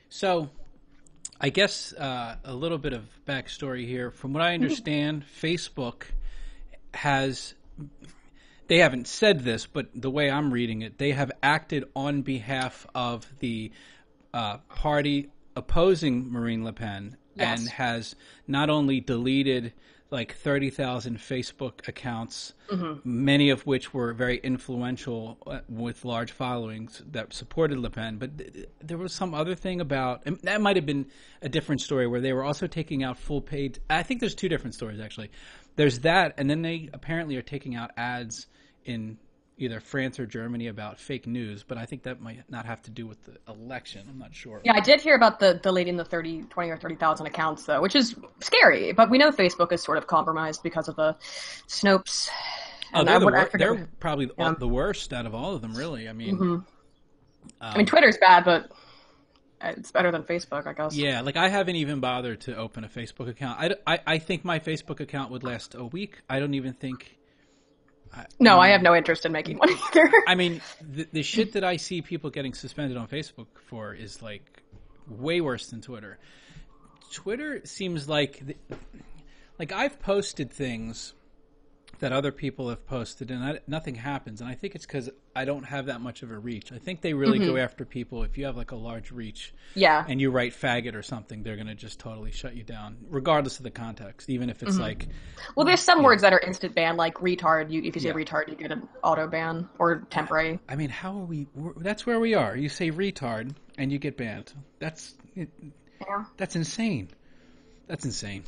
So I guess a little bit of backstory here. From what I understand, Facebook has, they haven't said this, but the way I'm reading it, they have acted on behalf of the party opposing Marine Le Pen, Yes. and has not only deleted like 30,000 Facebook accounts, many of which were very influential with large followings that supported Le Pen. But there was some other thing about, and that might have been a different story, where they were also taking out full paid. I think there's two different stories, actually. There's that, and then they apparently are taking out ads in either France or Germany about fake news, but I think that might not have to do with the election. I'm not sure. Yeah, I did hear about the deleting the 20 or 30,000 accounts, though, which is scary. But we know Facebook is sort of compromised because of the Snopes. Oh, they're probably the worst out of all of them, really. I mean, I mean, Twitter's bad, but it's better than Facebook, I guess. Yeah, like I haven't even bothered to open a Facebook account. I think my Facebook account would last a week. I don't even think... I have no interest in making one either. I mean, the shit that I see people getting suspended on Facebook for is like way worse than Twitter. Twitter seems like I've posted things that other people have posted, and nothing happens. And I think it's because I don't have that much of a reach. I think they really go after people if you have like a large reach. Yeah. And you write faggot or something, they're going to just totally shut you down, regardless of the context, even if it's like... Well, there's some words that are instant ban, like retard. If you say retard, you get an auto ban or temporary. I mean, how are we... That's where we are. You say retard, and you get banned. That's insane. That's insane.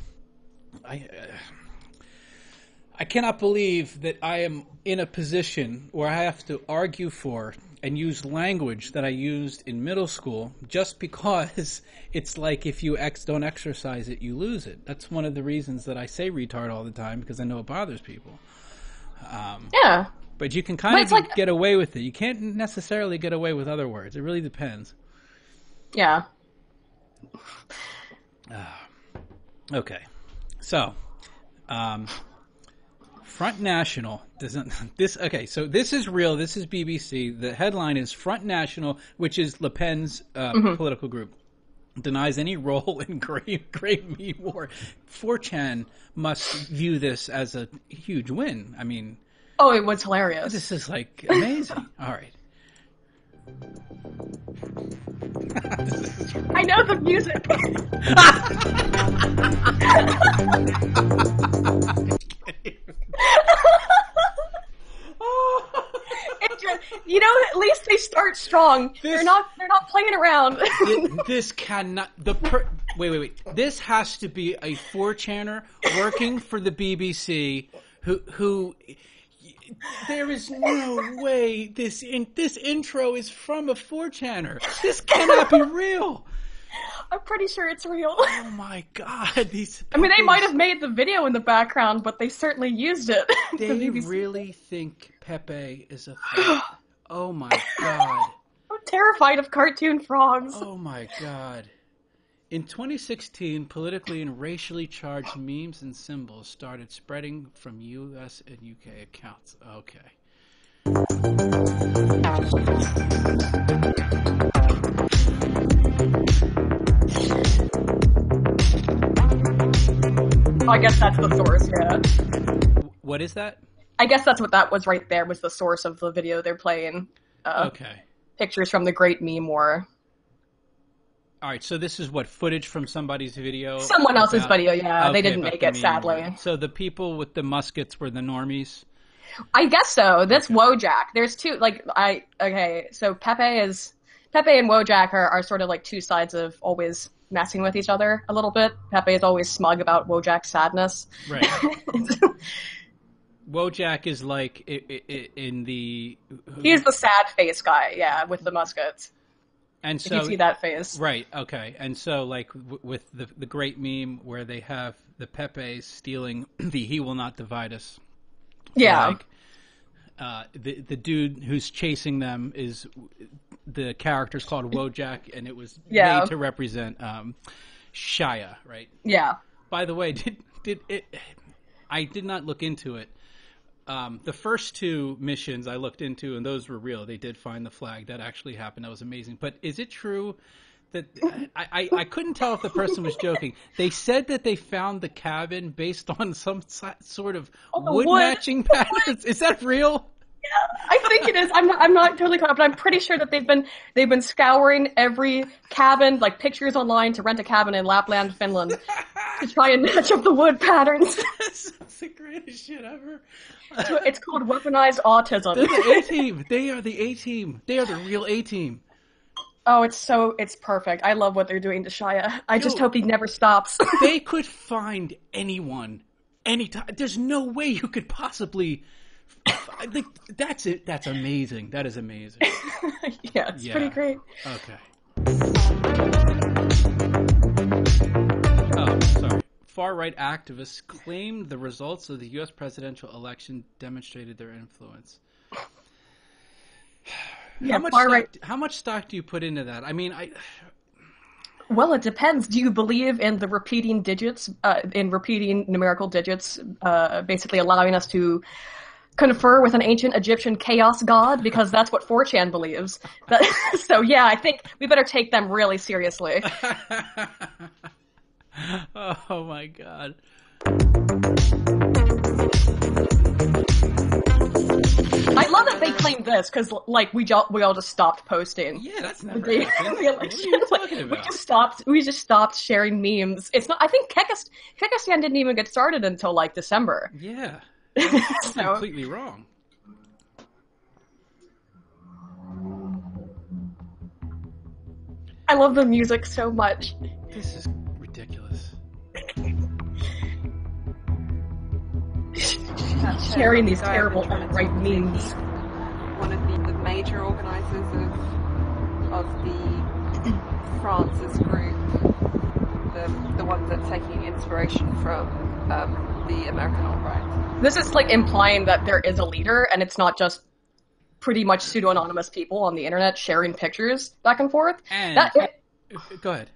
I cannot believe that I am in a position where I have to argue for and use language that I used in middle school just because it's like if you don't exercise it, you lose it. That's one of the reasons that I say retard all the time, because I know it bothers people. Yeah. But you can kind of get away with it. You can't necessarily get away with other words. It really depends. Yeah. Okay. So... Front National doesn't this okay, so this is real, this is BBC. The headline is Front National, which is Le Pen's political group, denies any role in Great Meme War. 4chan must view this as a huge win. I mean, oh, it was hilarious. This is like amazing. All right. I know the music. You know, at least they start strong. They're not playing around. This cannot. Wait. This has to be a 4chaner working for the BBC who. There is no way this intro is from a 4chaner. This cannot be real. I'm pretty sure it's real. Oh my god! I mean, they might have made the video in the background, but they certainly used it. They really think Pepe is a threat. Oh my god! I'm terrified of cartoon frogs. Oh my god! In 2016, politically and racially charged memes and symbols started spreading from U.S. and U.K. accounts. Okay. I guess that's the source, yeah. What is that? I guess that's what that was right there, was the source of the video they're playing. Okay. Pictures from the Great Meme War. All right, so this is what, footage from somebody's video? Someone else's video, yeah. Okay, they didn't make it, sadly. So the people with the muskets were the normies? I guess so. That's Wojak. There's two, so Pepe and Wojak are sort of like two sides of always messing with each other a little bit. Pepe is always smug about Wojak's sadness. Right. Wojak is like in the... He's the sad face guy, yeah, with the muskets. And so, if you see that face. Right, okay. And so, like, with the great meme where they have the Pepe stealing the "He Will Not Divide Us" flag, the dude who's chasing them is... The character's called Wojak, and it was made to represent Shia, right? Yeah. By the way, I did not look into it. The first two missions I looked into, and those were real. They did find the flag. That actually happened. That was amazing. But is it true that I couldn't tell if the person was joking. They said that they found the cabin based on some sort of wood matching patterns. Is that real? Yeah, I think it is. I'm not totally caught up, but I'm pretty sure that they've been scouring every cabin, like pictures online to rent a cabin in Lapland, Finland, to try and match up the wood patterns. That's the greatest shit ever. It's called weaponized autism. They're the A-team. They are the A-team. They are the real A-team. Oh, it's perfect. I love what they're doing to Shia. I just hope he never stops. They could find anyone, anytime. There's no way you could possibly. That's it. That's amazing. That is amazing. Yeah, it's pretty great. Okay. Oh, sorry. Far-right activists claimed the results of the U.S. presidential election demonstrated their influence. Yeah, how much stock do you put into that? I mean, Well, it depends. Do you believe in the repeating digits, in repeating numerical digits, basically allowing us to confer with an ancient Egyptian chaos god? Because that's what 4chan believes. So yeah, I think we better take them really seriously. Oh my god. I love that they claim this because, like, we all just stopped posting. Yeah, that's never happened. The election. What are you talking about? We just stopped sharing memes. It's not. I think Kekistan didn't even get started until like December. Yeah, that's completely wrong. I love the music so much. This is ridiculous. Sharing these terrible alt-right memes. One of the major organisers of the France's group, the one that's taking inspiration from the American alt-right. This is like implying that there is a leader, and it's not just pretty much pseudo-anonymous people on the internet sharing pictures back and forth. And go ahead.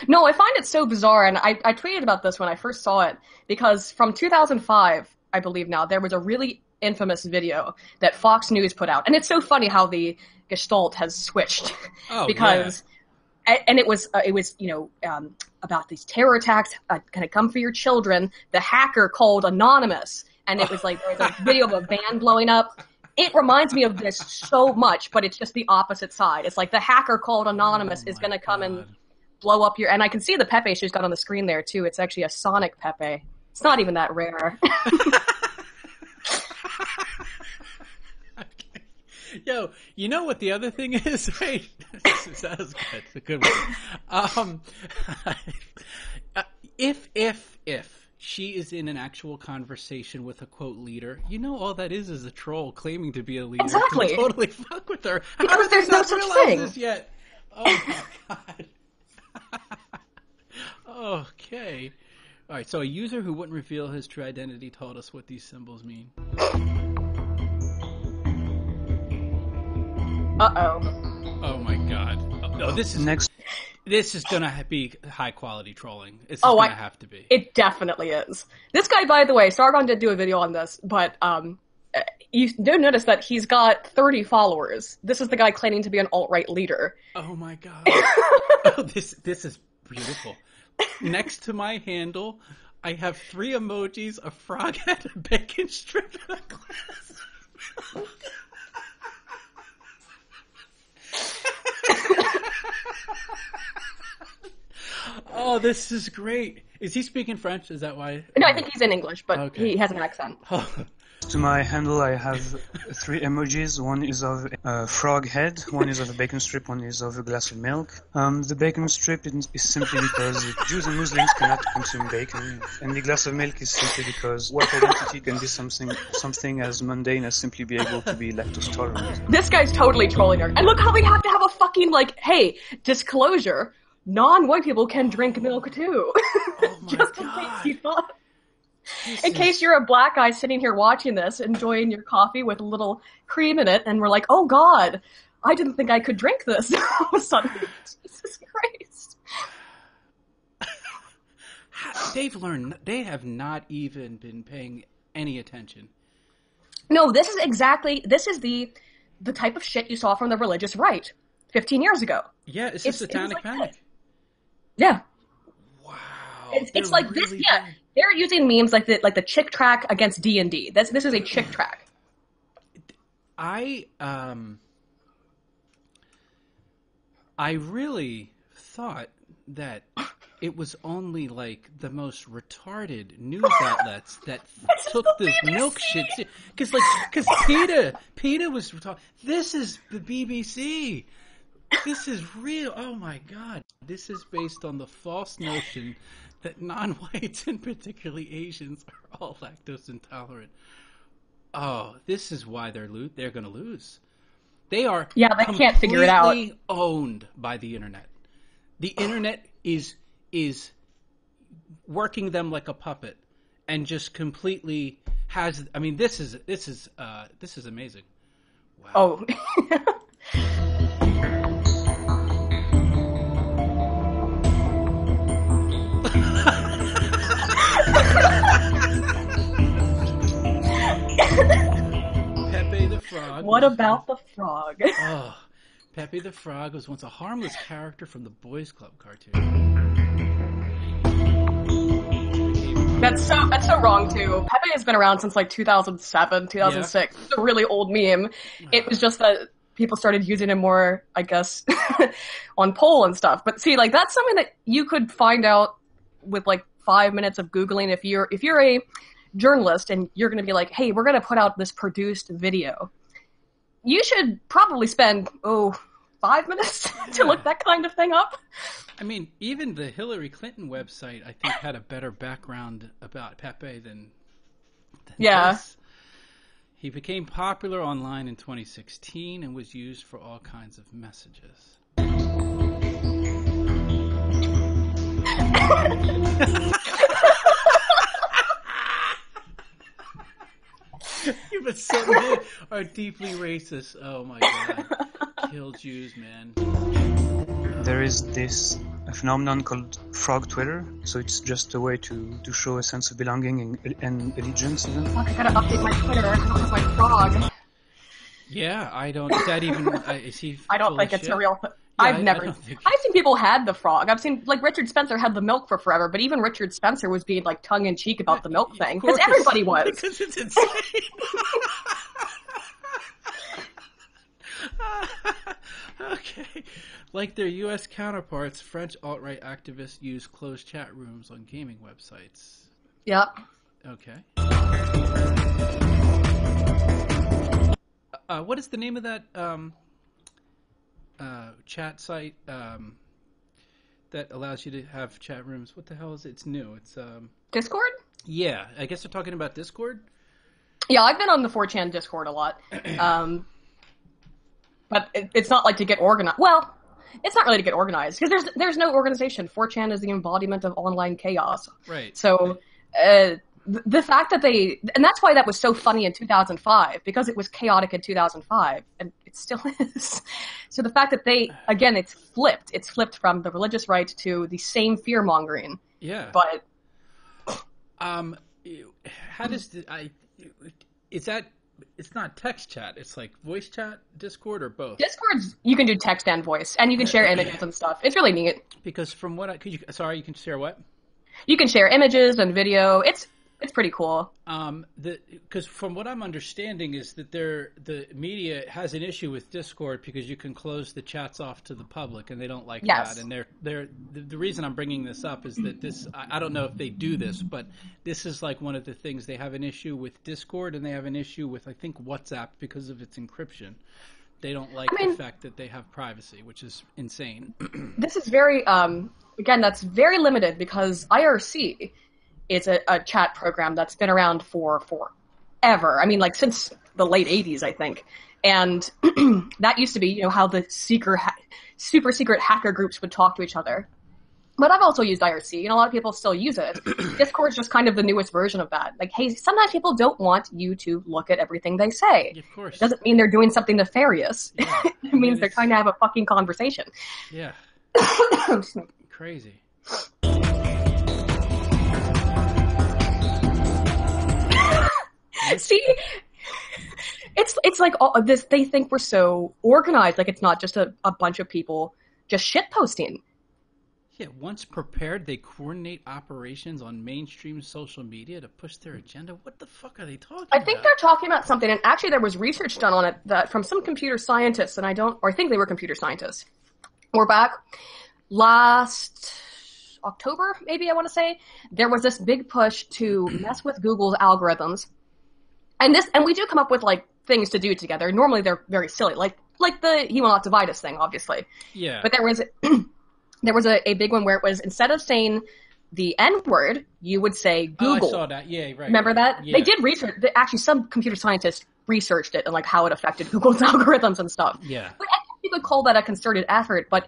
No, I find it so bizarre, and I tweeted about this when I first saw it, because from 2005, I believe now, there was a really infamous video that Fox News put out. And it's so funny how the gestalt has switched. Oh, because, yeah. And it was about these terror attacks, gonna come for your children. The hacker called Anonymous. And it was like, there was a video of a van blowing up. It reminds me of this so much, but it's just the opposite side. It's like the hacker called Anonymous is gonna come and blow up your, and I can see the Pepe she's got on the screen there too. It's actually a Sonic Pepe. It's not even that rare. Okay. Yo, you know what the other thing is, right? That was good. It's a good one. If she is in an actual conversation with a quote leader, you know all that is a troll claiming to be a leader. Exactly. To totally fuck with her. Because there's no such thing. This yet? Oh my god. Okay. All right, so a user who wouldn't reveal his true identity told us what these symbols mean. Uh-oh. Oh my god. No, this is Next. This is gonna be high quality trolling. It's gonna have to be. It definitely is. This guy, by the way, Sargon did do a video on this, but you do notice that he's got 30 followers. This is the guy claiming to be an alt-right leader. Oh my god. Oh, this is beautiful. Next to my handle, I have 3 emojis, a frog head, a bacon strip, and a glass. Oh, this is great. Is he speaking French? Is that why? No, I think he's in English, but he has an accent. Oh. To my handle, I have 3 emojis. One is of a frog head, one is of a bacon strip, one is of a glass of milk. The bacon strip is simply because Jews and Muslims cannot consume bacon, and the glass of milk is simply because white identity can be something as mundane as simply be able to be lactose tolerant. This guy's totally trolling her. And look how we have to have a fucking, like, hey, disclosure, non-white people can drink milk too. Oh my Just in God. case you thought. In case you're a black guy sitting here watching this, enjoying your coffee with a little cream in it, and we're like, oh god, I didn't think I could drink this. All of a sudden, Jesus Christ. They have not even been paying any attention. No, this is the type of shit you saw from the religious right. 15 years ago. Yeah, it's a satanic panic. Yeah. Wow. It's like really this. Yeah, they're using memes like the chick track against D&D. This is a chick track. I really thought that it was only like the most retarded news outlets that took this milk shit. Because PETA was talking. This is the BBC. This is real. Oh my God. This is based on the false notion that non-whites and particularly Asians are all lactose intolerant. Oh, this is why they're going to lose. They are they can't figure it out. Completely owned by the internet. The internet is working them like a puppet, and just completely has. I mean, this is amazing. Wow. Oh. Pepe the Frog. What about the frog? Oh, Pepe the Frog was once a harmless character from the Boys Club cartoon. That's so wrong too. Pepe has been around since like 2007, 2006. Yeah. It's a really old meme. It was just that people started using him more, I guess, on poll and stuff. But see, like that's something that you could find out with like 5 minutes of Googling. If you're a journalist and you're going to be like, hey, we're going to put out this produced video, you should probably spend 5 minutes to look that kind of thing up. I mean, even the Hillary Clinton website, I think, had a better background about Pepe than this. He became popular online in 2016 and was used for all kinds of messages. You but suddenly are deeply racist. Oh my God. Kill Jews, man. There is this phenomenon called frog Twitter, so it's just a way to show a sense of belonging and allegiance even. Fuck, I gotta update my Twitter. I don't have my frog. Yeah, I don't. Is that even? Is he? I don't think it's a real. I've seen people had the frog. I've seen like Richard Spencer had the milk for forever, but even Richard Spencer was being like tongue in cheek about the milk thing because everybody was. Because it's insane. Okay. Like their U.S. counterparts, French alt-right activists use closed chat rooms on gaming websites. Yep. Okay. What is the name of that chat site that allows you to have chat rooms? What the hell is it? It's new. It's Discord? Yeah, I guess they're talking about Discord. Yeah, I've been on the 4chan Discord a lot. But it's not like to get organized. Well, it's not really to get organized because there's no organization. 4chan is the embodiment of online chaos. Right. So the fact that and that's why that was so funny in 2005 because it was chaotic in 2005 and it still is. So the fact that again, it's flipped. It's flipped from the religious right to the same fear mongering. Yeah. But how does is that? It's not text chat. It's like voice chat, Discord, or both. Discord's you can do text and voice, and you can share images and stuff. It's really neat. Because from what you can share what? You can share images and video. It's pretty cool. Because from what I'm understanding is that the media has an issue with Discord because you can close the chats off to the public, and they don't like that. And the reason I'm bringing this up is that I don't know if they do this, but this is like one of the things they have an issue with Discord, and they have an issue with I think WhatsApp because of its encryption. They don't like the fact that they have privacy, which is insane. This is very again, that's very limited because IRC. It's a chat program that's been around for forever. I mean, like since the late 80s, I think. And that used to be, how the super secret hacker groups would talk to each other. But I've also used IRC, and a lot of people still use it. Discord's just kind of the newest version of that. Like, hey, sometimes people don't want you to look at everything they say. Of course. It doesn't mean they're doing something nefarious. Yeah. It means they're trying to have a fucking conversation. Yeah. Crazy. See, It's like all this. They think we're so organized. Like it's not just a bunch of people just shit posting. Yeah, once prepared, they coordinate operations on mainstream social media to push their agenda. What the fuck are they talking about? I think they're talking about something, and actually there was research done on it that from some computer scientists, and I think they were computer scientists. We're back last October, maybe I want to say, there was this big push to mess with Google's algorithms. And we do come up with like things to do together. Normally they're very silly, like the "he will not divide us" thing, obviously. Yeah. But there was a big one where it was, instead of saying the N-word, you would say Google. Oh, I saw that. Yeah, right. Remember that? Yeah. They did research. Actually, some computer scientists researched it and like how it affected Google's algorithms and stuff. Yeah. But I think you could call that a concerted effort, but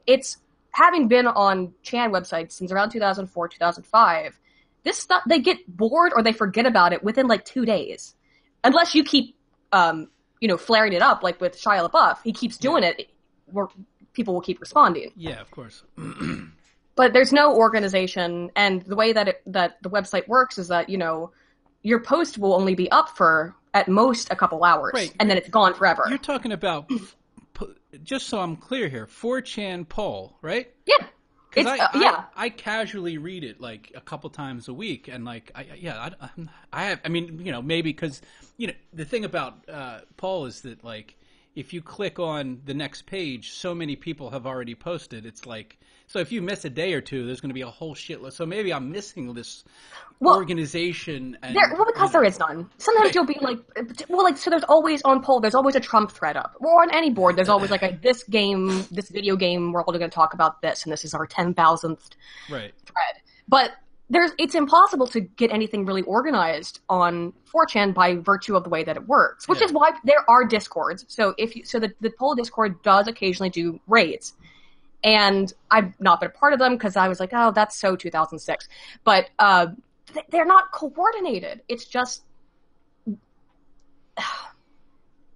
it's having been on Chan websites since around 2004, 2005. This stuff, they get bored or they forget about it within like 2 days. Unless you keep, flaring it up, like with Shia LaBeouf. He keeps doing it, where people will keep responding. Yeah, of course. But there's no organization, and the way that the website works is that, your post will only be up for at most a couple hours, right. And then it's gone forever. You're talking about, just so I'm clear here, 4chan poll, right? Yeah. I casually read it like a couple times a week, and like maybe because the thing about poll is that like if you click on the next page, so many people have already posted. It's like, so if you miss a day or two, there's going to be a whole shitload. So maybe I'm missing this organization. And, because there is none. Sometimes you'll be like, so there's always on poll, there's always a Trump thread up. Or on any board, there's always like this video game, we're all going to talk about this, and this is our 10,000th thread. But it's impossible to get anything really organized on 4chan by virtue of the way that it works, which is why there are discords. So the poll Discord does occasionally do raids, and I've not been a part of them because I was like, oh, that's so 2006. But they're not coordinated. It's just,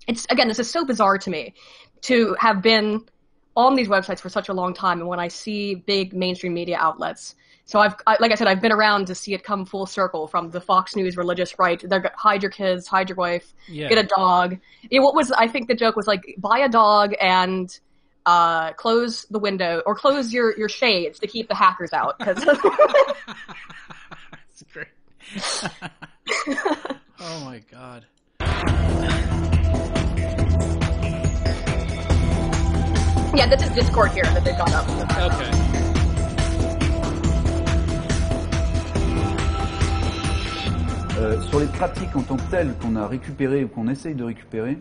this is so bizarre to me to have been on these websites for such a long time, and when I see big mainstream media outlets. So like I said, I've been around to see it come full circle from the Fox News religious right. They're hide your kids, hide your wife, get a dog. I think the joke was like, buy a dog and close the window or close your shades to keep the hackers out. That's great. Oh my God. Yeah, this is Discord here that they've got up. Okay. Sur les pratiques en tant que telles qu'on a récupérées ou qu'on essaye de récupérer,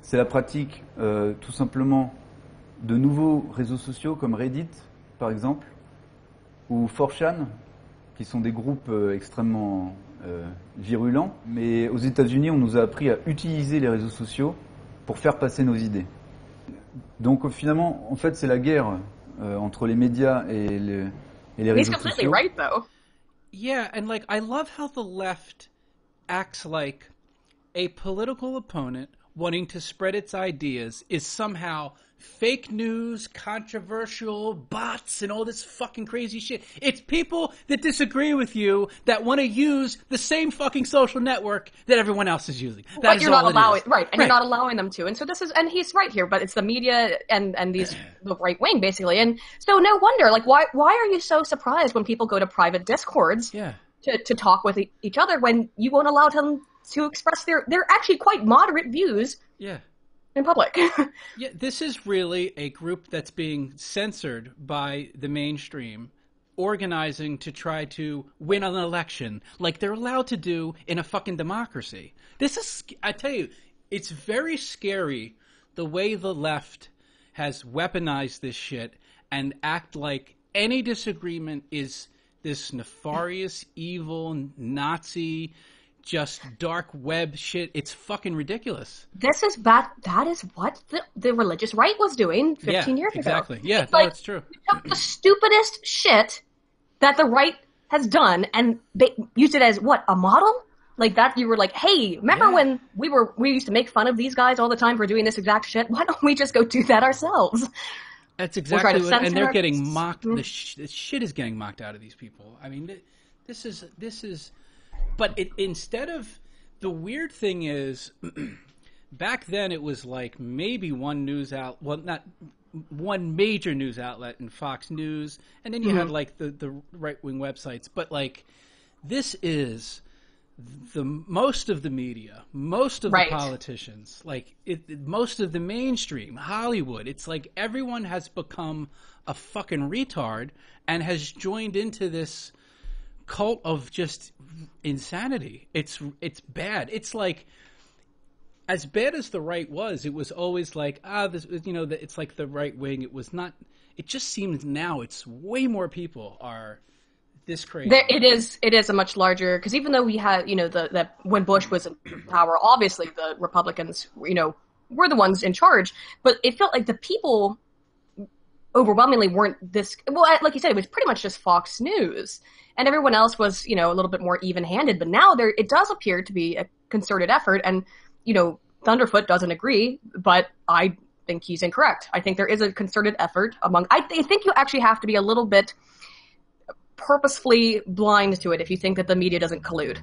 c'est la pratique tout simplement de nouveaux réseaux sociaux comme Reddit par exemple ou 4chan qui sont des groupes extrêmement virulents, mais aux États-Unis on nous a appris à utiliser les réseaux sociaux pour faire passer nos idées. Donc finalement en fait c'est la guerre entre les médias et les réseaux sociaux. He's completely right though. Yeah, and like I love how the left acts like a political opponent wanting to spread its ideas is somehow fake news, controversial, bots, and all this fucking crazy shit. It's people that disagree with you that want to use the same fucking social network that everyone else is using. But you're not allowing, right? And you're not allowing them to. And so this is, and he's right here. But it's the media and the right wing basically. And so no wonder, like, why are you so surprised when people go to private discords? Yeah. To talk with each other when you won't allow them to express their actually quite moderate views. Yeah. In public. Yeah, this is really a group that's being censored by the mainstream, organizing to try to win an election like they're allowed to do in a fucking democracy. This is, I tell you, it's very scary the way the left has weaponized this shit and act like any disagreement is this nefarious, evil, Nazi, just dark web shit. It's fucking ridiculous. This is bad. That is what the religious right was doing 15 years ago. Exactly. Yeah, it's like, that's true. You took the stupidest shit that the right has done and they used it as what, a model? Like that, you were like, hey, remember when we used to make fun of these guys all the time for doing this exact shit? Why don't we just go do that ourselves? That's exactly what, and they're getting mocked. The shit is getting mocked out of these people. I mean, this is. But instead of, the weird thing is, back then it was like maybe one news out, well, not one major news outlet in Fox News, and then you had like the right-wing websites. But like, this is the most of the media, most of the politicians, like most of the mainstream Hollywood. It's like everyone has become a fucking retard and has joined into this cult of just insanity. It's bad. It's like, as bad as the right was, it was always like, this, it's like the right wing. It was not. It just seems now it's way more people are this crazy. It is a much larger, because even though we had, that when Bush was in power, obviously the Republicans, were the ones in charge, but it felt like the people overwhelmingly weren't this, well, like you said, it was pretty much just Fox News, and everyone else was, a little bit more even-handed, but now it does appear to be a concerted effort, and, Thunderfoot doesn't agree, but I think he's incorrect. I think there is a concerted effort I think you actually have to be a little bit purposefully blind to it if you think that the media doesn't collude.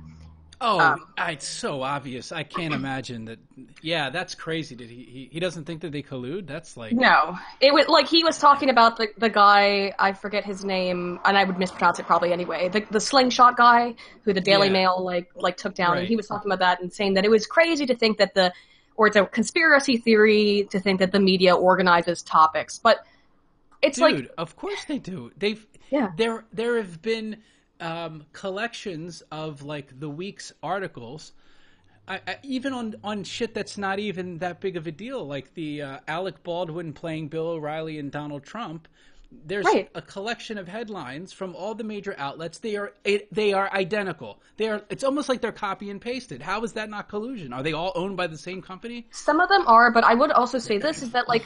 It's so obvious. I can't imagine that. Yeah, that's crazy. Did he doesn't think that they collude? That's like, no. It was like he was talking about the guy, I forget his name, and I would mispronounce it probably anyway. The slingshot guy who the Daily Mail like took down, and he was talking about that and saying that it was crazy to think that it's a conspiracy theory to think that the media organizes topics, but it's of course they do. There have been collections of like the week's articles, even on shit that's not even that big of a deal, like the Alec Baldwin playing Bill O'Reilly and Donald Trump. There's a collection of headlines from all the major outlets. They are identical. It's almost like they're copy and pasted. How is that not collusion? Are they all owned by the same company? Some of them are, but I would also say this is that, like,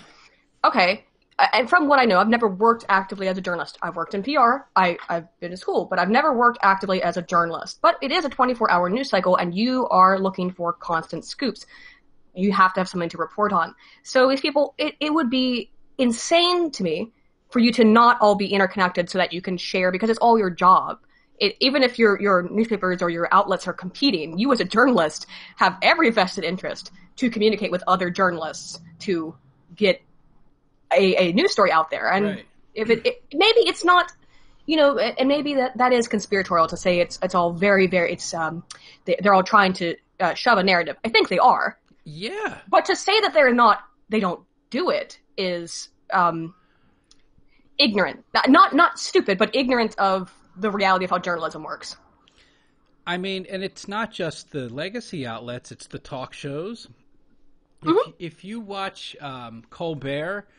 okay, and from what I know, I've never worked actively as a journalist. I've worked in PR. I've been to school, but I've never worked actively as a journalist. But it is a 24-hour news cycle, and you are looking for constant scoops. You have to have something to report on. So these people, it would be insane to me for you to not all be interconnected so that you can share, because it's all your job. Even if your newspapers or your outlets are competing, you as a journalist have every vested interest to communicate with other journalists to get a news story out there. And if maybe it's not, and maybe that is conspiratorial to say it's all very, very, they're all trying to shove a narrative. I think they are. Yeah. But to say that they don't do it is ignorant. Not stupid, but ignorant of the reality of how journalism works. I mean, and it's not just the legacy outlets, it's the talk shows. If you watch Colbert,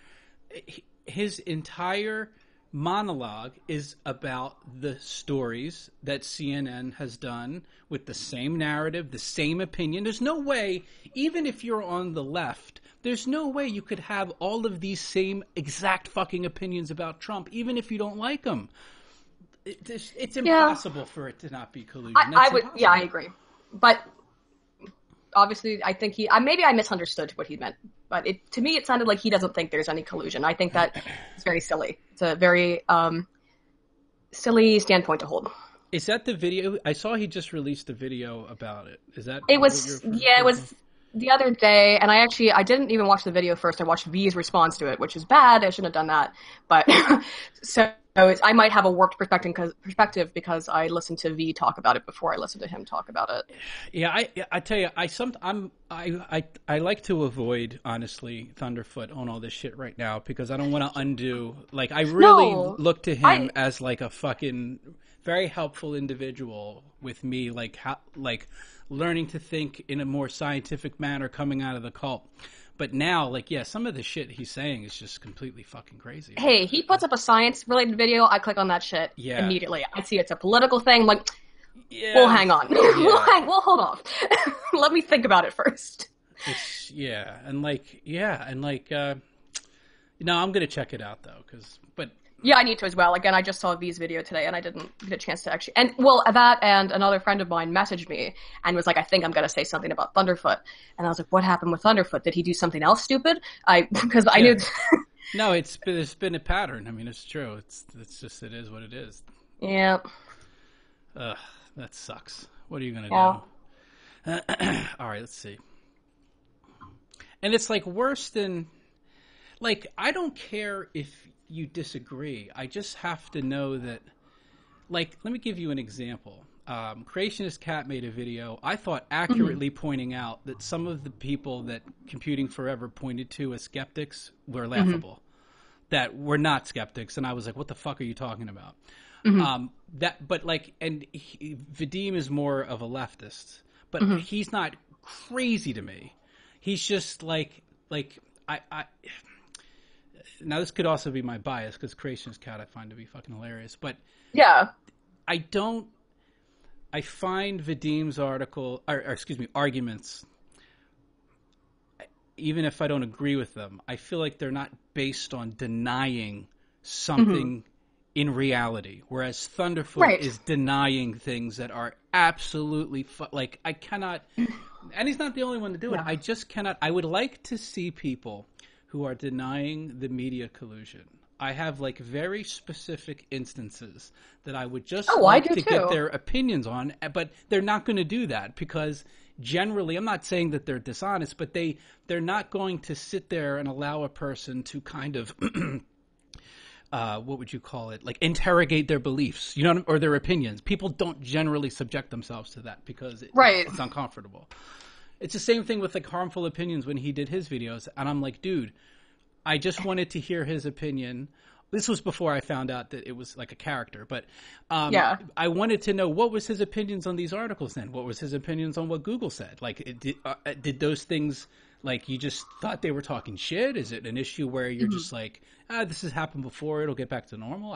his entire monologue is about the stories that CNN has done with the same narrative, the same opinion. There's no way, even if you're on the left, there's no way you could have all of these same exact fucking opinions about Trump, even if you don't like him. It's impossible for it to not be collusion. I agree. But obviously, I think maybe I misunderstood what he meant. But to me, it sounded like he doesn't think there's any collusion. I think that it's very silly. It's a very silly standpoint to hold. Is that the video? I saw he just released a video about it. Is that? It was the other day, and I didn't even watch the video first. I watched V's response to it, which is bad. I shouldn't have done that. But I might have a warped perspective because I listened to V talk about it before I listened to him talk about it. Yeah, I tell you, I like to avoid, honestly, Thunderfoot on all this shit right now because I don't want to undo. Like, I really look to him as like a fucking very helpful individual with me, like learning to think in a more scientific manner coming out of the cult. But now, some of the shit he's saying is just completely fucking crazy. Hey, he puts up a science-related video, I click on that shit immediately. I see it's a political thing, we'll hang on. Yeah. We'll hold off. Let me think about it first. I'm going to check it out, though, Yeah, I need to as well. Again, I just saw V's video today, and I didn't get a chance to actually... that and another friend of mine messaged me and was like, I think I'm going to say something about Thunderfoot. And I was like, what happened with Thunderfoot? Did he do something else stupid? Because I knew... No, there's been a pattern. I mean, it's true. It's just, it is what it is. Yeah. That sucks. What are you going to do? All right, let's see. And it's like worse than, like, I don't care if you disagree. I just have to know that, like, let me give you an example. Creationist Cat made a video, I thought accurately pointing out that some of the people that Computing Forever pointed to as skeptics were laughable, that were not skeptics. And I was like, what the fuck are you talking about? But like, and Vadim is more of a leftist, but he's not crazy to me. He's just like I now this could also be my bias because Creationist Cat I find to be fucking hilarious, but yeah, I find Vadim's arguments, even if I don't agree with them, I feel like they're not based on denying something in reality, whereas Thunderfoot is denying things that are absolutely like I cannot, and he's not the only one to do it. I just cannot. I would like to see people who are denying the media collusion. I have like very specific instances that I would just like to get their opinions on, but they're not going to do that because generally, I'm not saying that they're dishonest, but they're not going to sit there and allow a person to kind of what would you call it? Like interrogate their beliefs, you know, or their opinions. People don't generally subject themselves to that because it's uncomfortable. It's the same thing with like harmful opinions when he did his videos. And I'm like, dude, I just wanted to hear his opinion. This was before I found out that it was like a character, but I wanted to know what was his opinions on these articles then? What was his opinions on what Google said? Like, did those things, like, you just thought they were talking shit? Is it an issue where you're just like, this has happened before, it'll get back to normal?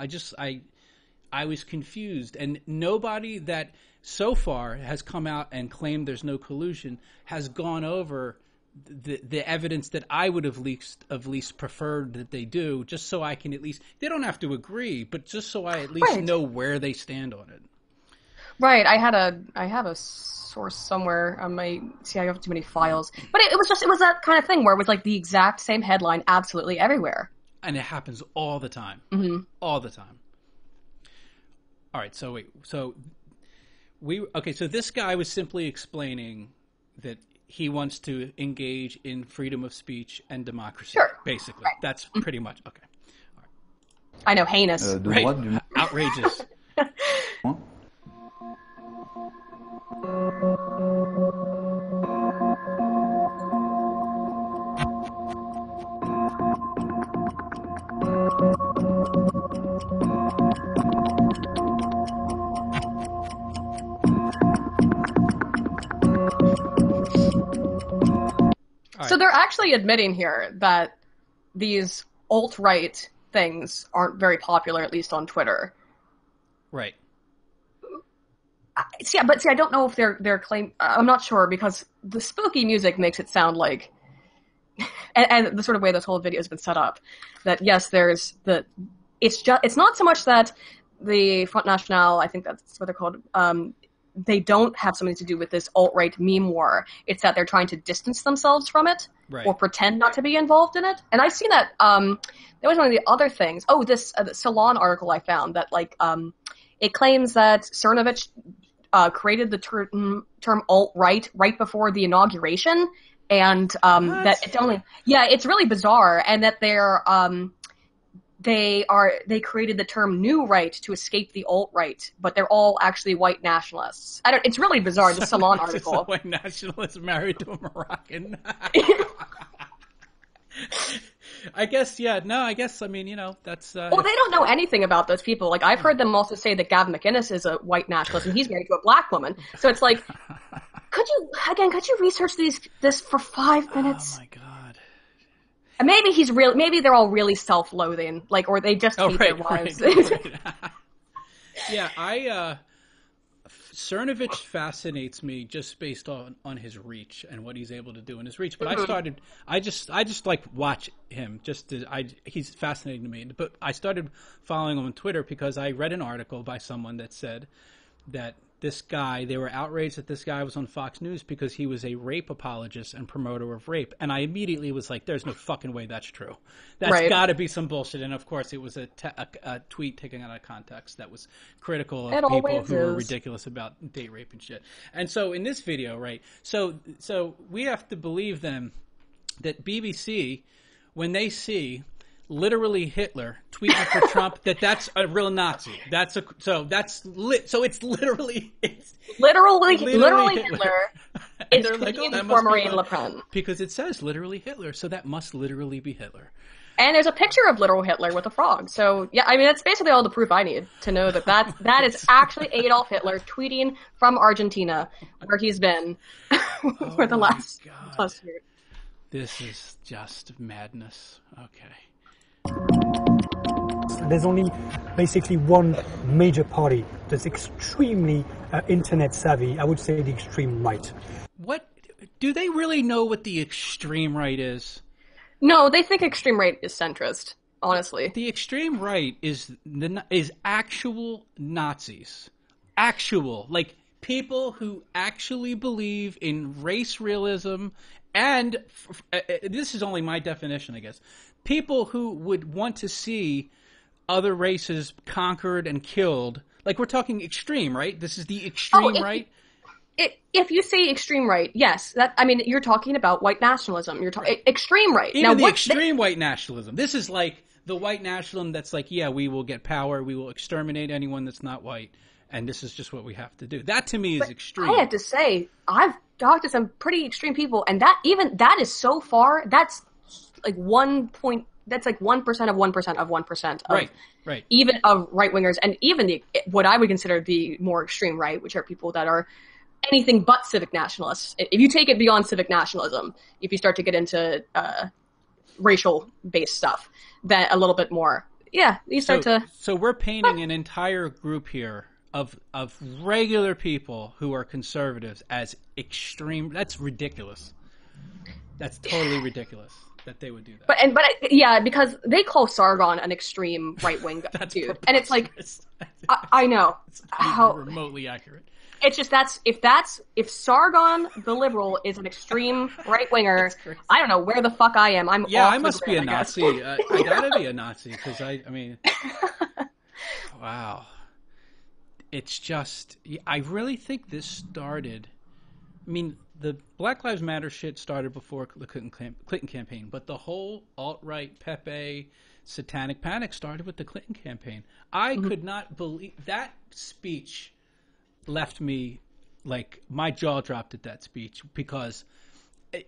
I was confused, and nobody that so far has come out and claimed there's no collusion has gone over the evidence that I would have least preferred that they do, just so I can at least, they don't have to agree, but just so I at least know where they stand on it. Right. I have a source somewhere on my, I have too many files, but it was that kind of thing where it was like the exact same headline absolutely everywhere. And it happens all the time. All the time. All right. So wait, so this guy was simply explaining that he wants to engage in freedom of speech and democracy. Sure. Basically. Right. That's pretty much, okay. All right. I know, heinous. Right. Outrageous. So they're actually admitting here that these alt-right things aren't very popular, at least on Twitter. Right. I don't know if they're claim. I'm not sure because the spooky music makes it sound like, and the sort of way this whole video has been set up, that yes, it's not so much that the Front National, I think that's what they're called, they don't have something to do with this alt-right meme war. It's that they're trying to distance themselves from it or pretend not to be involved in it. And I've seen that. That was one of the other things. Oh, this Salon article I found that it claims that Cernovich created the term alt-right right before the inauguration, and that it's only it's really bizarre, and that they created the term new right to escape the alt-right, but they're all actually white nationalists. It's really bizarre, the Salon article. A white nationalist married to a Moroccan. I guess, I mean, that's... well, they don't know anything about those people. Like, I've heard them also say that Gavin McInnes is a white nationalist and he's married to a black woman. So it's like, could you research this for 5 minutes? Oh my God. And maybe they're all really self-loathing, like, or they just hate their wives. Right. Yeah, Cernovich fascinates me just based on his reach and what he's able to do in his reach. But I just like watch him. He's fascinating to me. But I started following him on Twitter because I read an article by someone that said that they were outraged that this guy was on Fox News because he was a rape apologist and promoter of rape. And I immediately was like, there's no fucking way that's true. That's got to be some bullshit. And of course, it was a tweet taken out of context that was critical of people who were ridiculous about date rape and shit. And so in this video, right, so we have to believe them that BBC, when they see literally Hitler tweeting for Trump, that's a real Nazi. So it's literally Hitler. And It's they're like, oh, that for must be Marine Le Pen. because it says literally Hitler, so that must literally be Hitler. And there's a picture of literal Hitler with a frog. So, yeah, I mean, that's basically all the proof I need to know that is actually Adolf Hitler tweeting from Argentina, where he's been for the last plus year. This is just madness. Okay. There's only basically one major party that's extremely internet savvy. I would say the extreme right. What do they really know what the extreme right is? No, they think extreme right is centrist, honestly. The extreme right is actual Nazis. Actual, like people who actually believe in race realism and this is only my definition, I guess. People who would want to see other races conquered and killed. Like we're talking extreme, right? This is the extreme right? If you say extreme right, yes, you're talking about white nationalism. You're talking extreme right. Even the extreme white nationalism. This is like the white nationalism that's like, yeah, we will get power, we will exterminate anyone that's not white, and this is just what we have to do. That to me is extreme. I have to say, I've talked to some pretty extreme people, and that is so far. That's like 1 point. That's like 1% of 1% of 1% of right. Even of right wingers, and even what I would consider the more extreme right, which are people that are anything but civic nationalists. If you take it beyond civic nationalism, if you start to get into racial-based stuff, then a little bit more, you start to... So we're painting an entire group here of regular people who are conservatives as extreme. That's ridiculous. That's totally ridiculous that they would do that. Because they call Sargon an extreme right-wing dude. And it's like, I know. It's not even remotely accurate. It's just if Sargon the liberal is an extreme right winger, I don't know where the fuck I am. I must be a Nazi. I gotta be a Nazi because I mean, wow. It's just I really think this started. I mean, the Black Lives Matter shit started before the Clinton campaign, but the whole alt-right Pepe satanic panic started with the Clinton campaign. I could not believe that speech. Left me like my jaw dropped at that speech because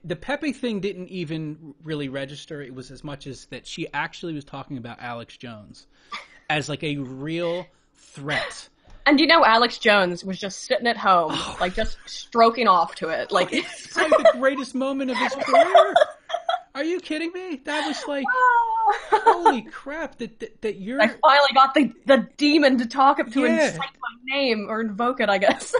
the Pepe thing didn't even really register. It was as much as that she actually was talking about Alex Jones as like a real threat. And Alex Jones was just sitting at home, like just stroking off to it. Like it's like the greatest moment of his career. Are you kidding me? That was like, holy crap! That you're. I finally got the demon to talk to incite my name or invoke it. I guess.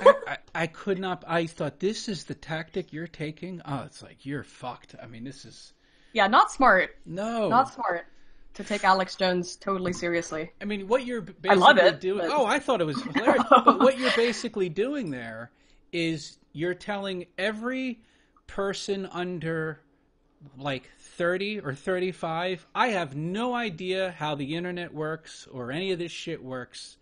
I could not. I thought this is the tactic you're taking. Oh, it's like you're fucked. I mean, this is. Yeah, not smart. No, not smart to take Alex Jones totally seriously. I mean, what you're basically I love it, doing. But... Oh, I thought it was hilarious. But what you're basically doing there is you're telling every person under like 30 or 35, I have no idea how the internet works or any of this shit works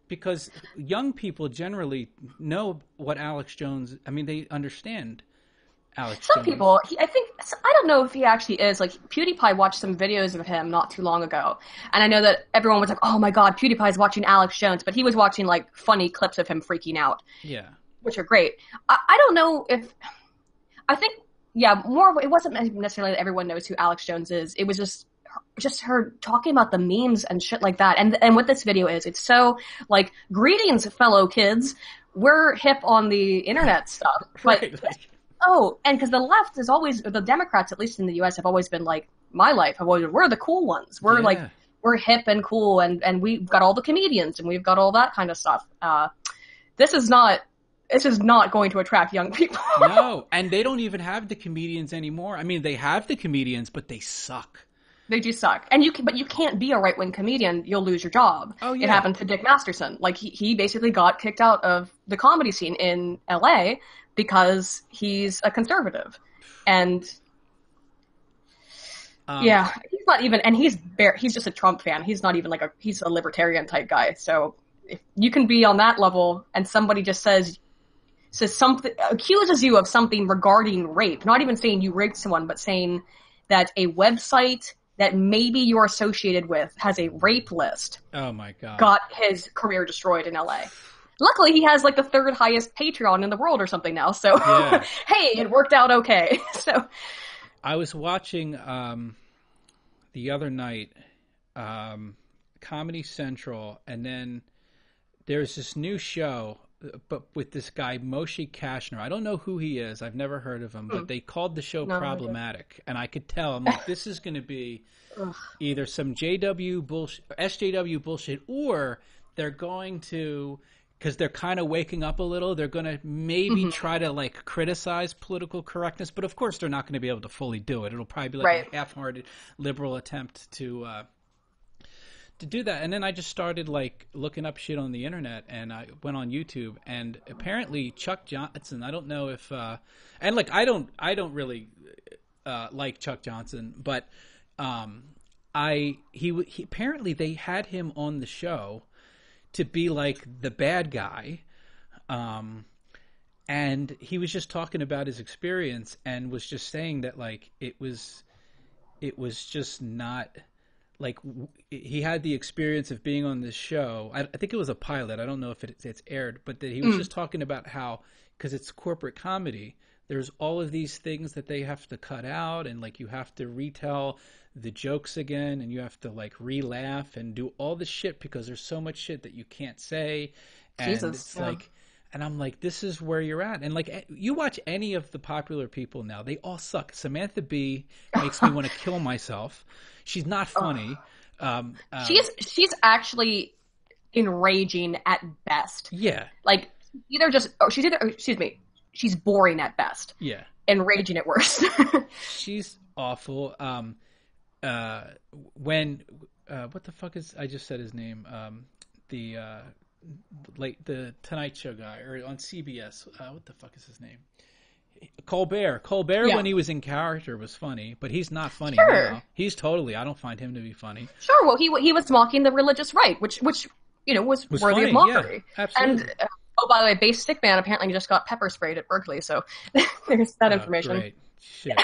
because young people generally know what Alex Jones, I mean, they understand Alex Some Jones. people, I don't know if he actually is, like, PewDiePie watched some videos of him not too long ago, and I know that everyone was like, oh my god, PewDiePie's watching Alex Jones, but he was watching, like, funny clips of him freaking out. Yeah. Which are great. I don't know if, I think, it wasn't necessarily that everyone knows who Alex Jones is. It was just her talking about the memes and shit like that. And what this video is, it's so like, greetings, fellow kids. We're hip on the internet stuff. But, right. and because the left is always, the Democrats, at least in the U.S., have always been like, we're the cool ones. We're like, we're hip and cool, and we've got all the comedians, and we've got all that kind of stuff. This is not going to attract young people. No, and they don't even have the comedians anymore. I mean, they have the comedians, but they suck. They do suck. But you can't be a right-wing comedian. You'll lose your job. Oh, yeah. It happened to Dick Masterson. Like, he basically got kicked out of the comedy scene in L.A. because he's a conservative. And, he's not even, and he's just a Trump fan. He's not even he's a libertarian type guy. So, if you can be on that level and somebody just says says something, accuses you of something regarding rape, not even saying you raped someone, but saying that a website that maybe you're associated with has a rape list. Oh my God. Got his career destroyed in LA. Luckily, he has like the 3rd highest Patreon in the world or something now. So, yeah. Hey, it worked out okay. So, I was watching the other night Comedy Central, and then there's this new show, but with this guy Moshe Kashner. I don't know who he is. I've never heard of him, but they called the show Problematic, and I could tell. I'm like, this is going to be either some JW bullshit, SJW bullshit, or they're going to, because they're kind of waking up a little, they're going to maybe try to like criticize political correctness, but of course they're not going to be able to fully do it. It'll probably be like a half-hearted liberal attempt to do that. And then I just started like looking up shit on the internet, and I went on YouTube, and apparently Chuck Johnson, I don't know if and like I don't really like Chuck Johnson, but he apparently they had him on the show to be like the bad guy, and he was just talking about his experience and was just saying that like it was just not like he had the experience of being on this show. I think it was a pilot. I don't know if it's aired, but that he was just talking about how, because it's corporate comedy, there's all of these things that they have to cut out, and like you have to retell the jokes again, and you have to like re-laugh and do all this shit because there's so much shit that you can't say. And it's like, and I'm like, this is where you're at. And like, you watch any of the popular people now, they all suck. Samantha Bee makes me want to kill myself. She's not funny. She's actually enraging at best. Yeah. Like she's boring at best. Yeah. Enraging at worst. She's awful. When what the fuck is, I just said his name, the Tonight Show guy, or on CBS, what the fuck is his name? Colbert when he was in character was funny, but he's not funny now. He's totally, I don't find him to be funny. Sure, well he was mocking the religious right, which was worthy funny, of mockery. Yeah, absolutely. And oh, by the way, Base Stick Man apparently just got pepper sprayed at Berkeley, so there's that information. Great. Shit.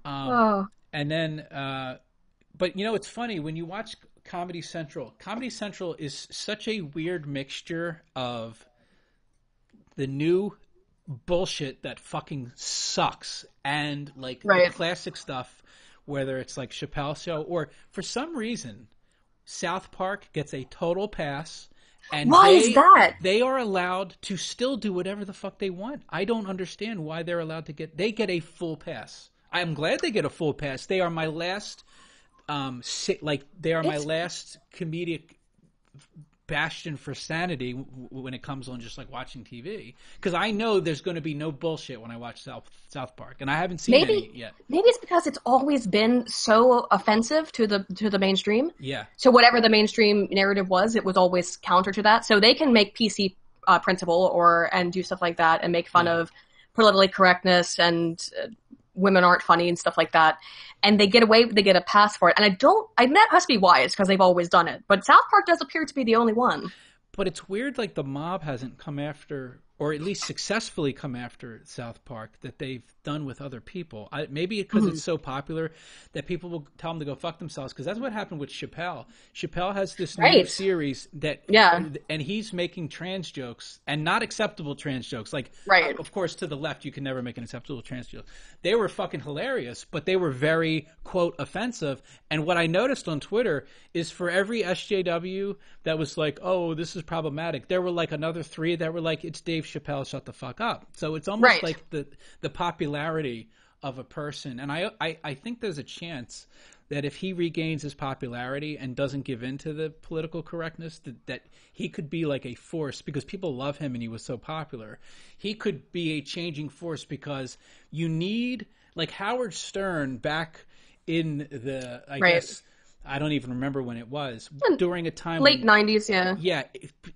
And then, but it's funny when you watch Comedy Central. Comedy Central is such a weird mixture of the new bullshit that fucking sucks and like the classic stuff, whether it's like Chappelle's Show, or for some reason South Park gets a total pass. And why is that? They are allowed to still do whatever the fuck they want. I don't understand why they're allowed to they get a full pass. I'm glad they get a full pass. They are my last my last comedic bastion for sanity when it comes on just like watching TV, because I know there's going to be no bullshit when I watch South Park, and I haven't seen any yet. Maybe it's because it's always been so offensive to the mainstream. Yeah. So whatever the mainstream narrative was, it was always counter to that. So they can make PC principle and do stuff like that and make fun of politically correctness and women aren't funny and stuff like that, and they get a pass for it. And that has to be wise because they've always done it. But South Park does appear to be the only one. But it's weird, like the mob hasn't come after, or at least successfully come after South Park that they've done with other people. Maybe because it's so popular that people will tell them to go fuck themselves, because that's what happened with Chappelle. Chappelle has this new series and he's making trans jokes, and not acceptable trans jokes. Like, of course, to the left, you can never make an acceptable trans joke. They were fucking hilarious, but they were very, quote, offensive. And what I noticed on Twitter is for every SJW that was like, oh, this is problematic, there were like another 3 that were like, it's Dave Chappelle, shut the fuck up. So it's almost like the popularity of a person. And I think there's a chance that if he regains his popularity and doesn't give in to the political correctness, that he could be like a force, because people love him and he was so popular. He could be a changing force, because you need, like Howard Stern back in the, I guess, I don't even remember when it was, during a time late 90s,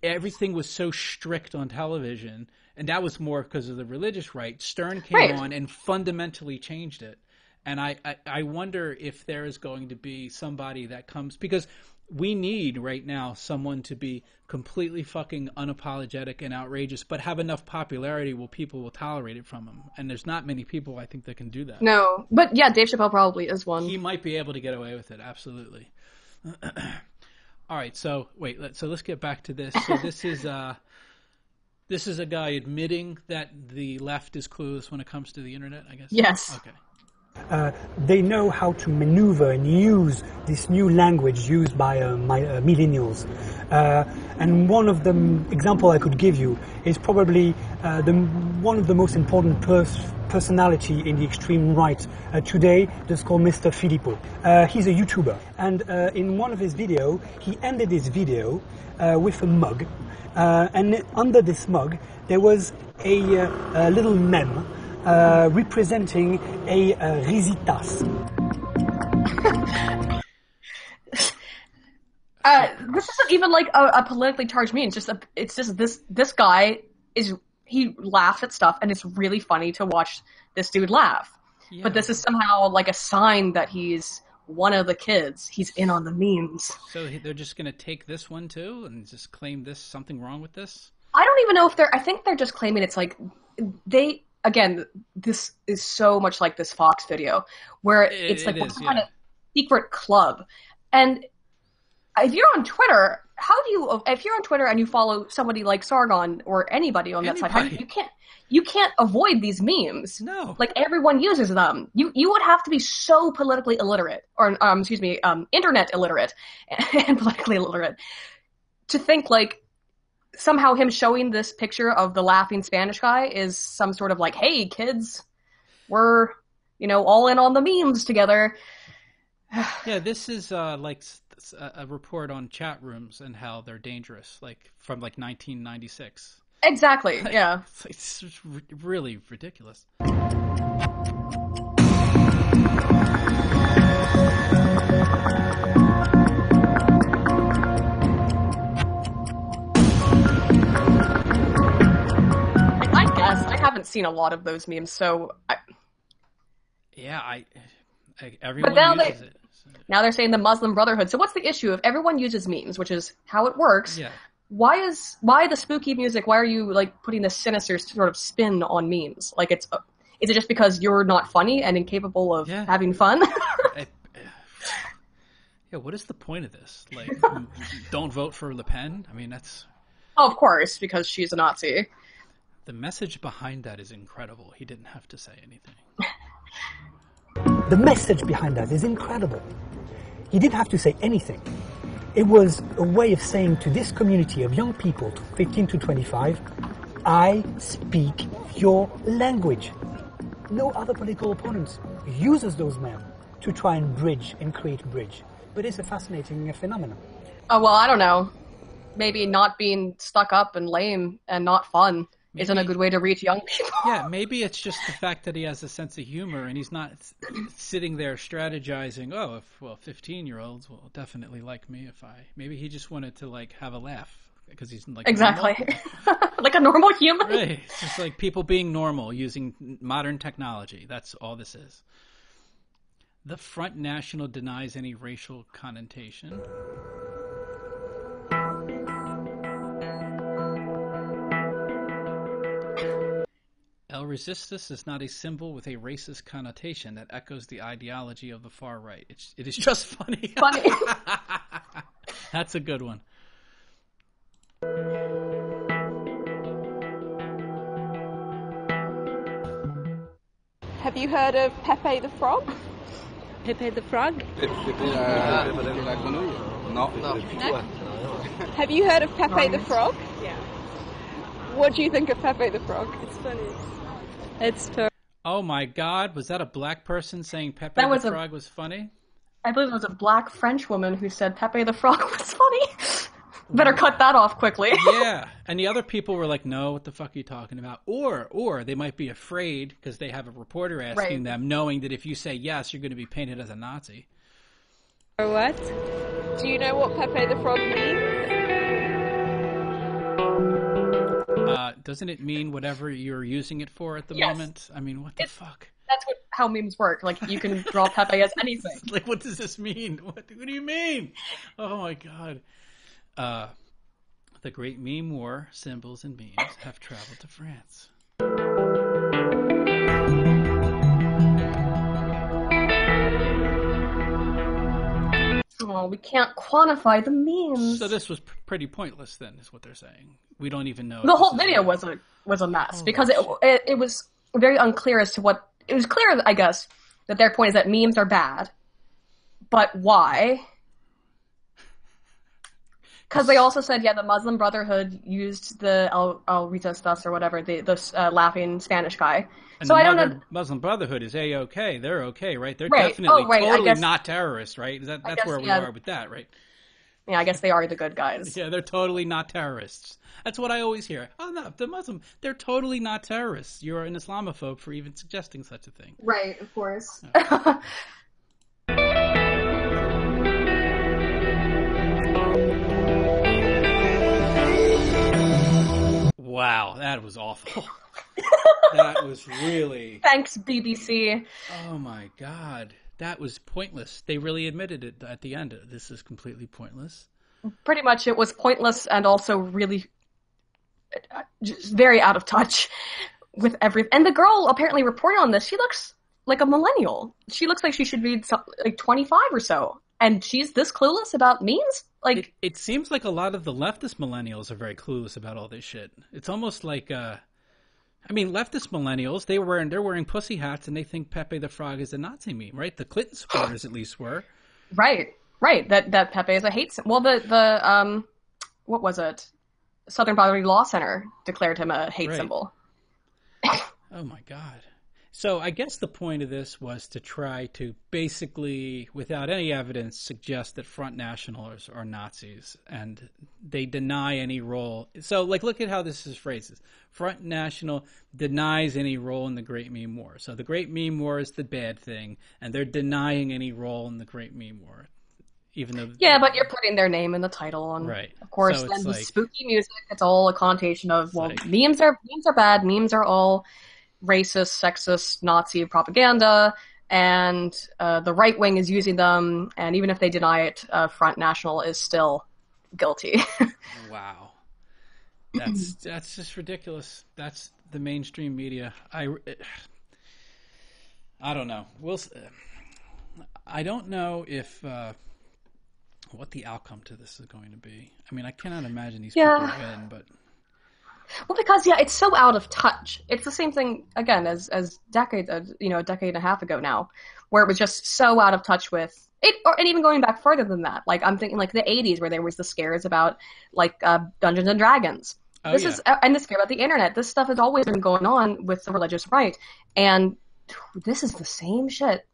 everything was so strict on television, and that was more because of the religious right. Stern came on and fundamentally changed it. And I wonder if there is going to be somebody that comes, because we need right now someone to be completely fucking unapologetic and outrageous, but have enough popularity where people will tolerate it from him. And there's not many people, I think, that can do that. No, but yeah, Dave Chappelle probably is one. He might be able to get away with it, absolutely. All right, so let's get back to this. So this is a guy admitting that the left is clueless when it comes to the internet, I guess. Yes. Okay. They know how to maneuver and use this new language used by millennials. And one of the example I could give you is probably one of the most important personality in the extreme right today, just called Mr. Filippo. He's a YouTuber, and in one of his videos, he ended his video with a mug, and under this mug there was a little meme representing a risitas. This isn't even like a politically charged meme. It's just this guy he laughs at stuff, and it's really funny to watch this dude laugh. Yeah. But this is somehow like a sign that he's one of the kids. He's in on the memes. So they're just going to take this one too and just claim this something wrong with this? I don't even know if I think they're just claiming it's like again, this is so much like this Fox video where it's like some kind of secret club. And if you're on Twitter, if you're on Twitter and you follow somebody like Sargon or anybody on that side, you can't avoid these memes. No. Like everyone uses them. You would have to be so politically illiterate or internet illiterate and politically illiterate to think like somehow him showing this picture of the laughing Spanish guy is some sort of like, hey kids, we're, all in on the memes together. Yeah, this is like a report on chat rooms and how they're dangerous, like from like 1996. Exactly, yeah. It's really ridiculous. I haven't seen a lot of those memes, so everyone uses it. So. Now they're saying the Muslim Brotherhood. So what's the issue? If everyone uses memes, which is how it works, why the spooky music? Why are you like putting this sinister sort of spin on memes? Like is it just because you're not funny and incapable of having fun? What is the point of this? Like, don't vote for Le Pen? I mean, that's... Oh, of course, because she's a Nazi. The message behind that is incredible. He didn't have to say anything. The message behind that is incredible. He didn't have to say anything. It was a way of saying to this community of young people, 15 to 25, I speak your language. No other political opponent uses those men to try and bridge and create a bridge. But it's a fascinating phenomenon. Oh, well, I don't know. Maybe not being stuck up and lame and not fun isn't a good way to reach young people. Yeah, maybe it's just the fact that he has a sense of humor and he's not sitting there strategizing, 15-year-olds will definitely like me maybe he just wanted to like have a laugh because he's like exactly like a normal human. Right. It's just like people being normal using modern technology. That's all this is. The Front National denies any racial connotation. El Resistus is not a symbol with a racist connotation that echoes the ideology of the far right. It is just funny. Funny. That's a good one. Have you heard of Pepe the Frog? Pepe the Frog? No. Have you heard of Pepe the Frog? Yeah. What do you think of Pepe the Frog? It's funny. It's terrible. Oh my God, was that a black person saying Pepe the Frog was funny? I believe it was a black French woman who said Pepe the Frog was funny. Better cut that off quickly. Yeah, and the other people were like, no, what the fuck are you talking about? Or they might be afraid because they have a reporter asking them, knowing that if you say yes, you're going to be painted as a Nazi. Or what? Do you know what Pepe the Frog means? Doesn't it mean whatever you're using it for at the moment? I mean, what the fuck? how memes work. Like, you can draw Pepe as anything. Like, what does this mean? What do you mean? Oh my god. The great meme war symbols and memes have traveled to France. Oh, we can't quantify the memes. So this was pretty pointless then, is what they're saying. We don't even know. The whole video was a mess because it was very unclear as to what... It was clear, I guess, that their point is that memes are bad. But why? Because they also said, the Muslim Brotherhood used the El Ritas or whatever, the laughing Spanish guy. And so I don't know. Muslim Brotherhood is A-OK. They're okay, right? They're right. definitely totally guess, not terrorists, right? That's where we are with that, right? Yeah, I guess they are the good guys. Yeah, they're totally not terrorists. That's what I always hear. Oh, no, the Muslim, they're totally not terrorists. You're an Islamophobe for even suggesting such a thing. Right, of course. Wow, that was awful. That was really... Thanks, BBC. Oh my god. That was pointless. They really admitted it at the end. This is completely pointless. Pretty much it was pointless and also really just very out of touch with everything. And the girl apparently reported on this. She looks like a millennial. She looks like she should be like 25 or so. And she's this clueless about memes? Like, it seems like a lot of the leftist millennials are very clueless about all this shit. It's almost like, leftist millennials, they're wearing pussy hats and they think Pepe the Frog is a Nazi meme, right? The Clinton supporters at least were. Right. That Pepe is a hate symbol. Well, the what was it? Southern Poverty Law Center declared him a hate symbol. Oh my god. So I guess the point of this was to try to basically, without any evidence, suggest that Front Nationalists are Nazis, and they deny any role. So, look at how this is phrased. Front National denies any role in the Great Meme War. So the Great Meme War is the bad thing, and they're denying any role in the Great Meme War. Even though... Yeah, but you're putting their name in the title, and right. Of course, so then the spooky music, it's all a connotation of, memes are bad, memes are all... racist, sexist, Nazi propaganda, and the right wing is using them, and even if they deny it, Front National is still guilty. Wow. That's just ridiculous. That's the mainstream media. I don't know. I don't know if what the outcome to this is going to be. I mean, I cannot imagine these people win, but... Well, because it's so out of touch. It's the same thing again as a decade and a half ago now, where it was just so out of touch with it, and even going back further than that. Like I'm thinking like the 80s, where there was the scares about Dungeons and Dragons. And the scare about the internet. This stuff has always been going on with the religious right, and this is the same shit.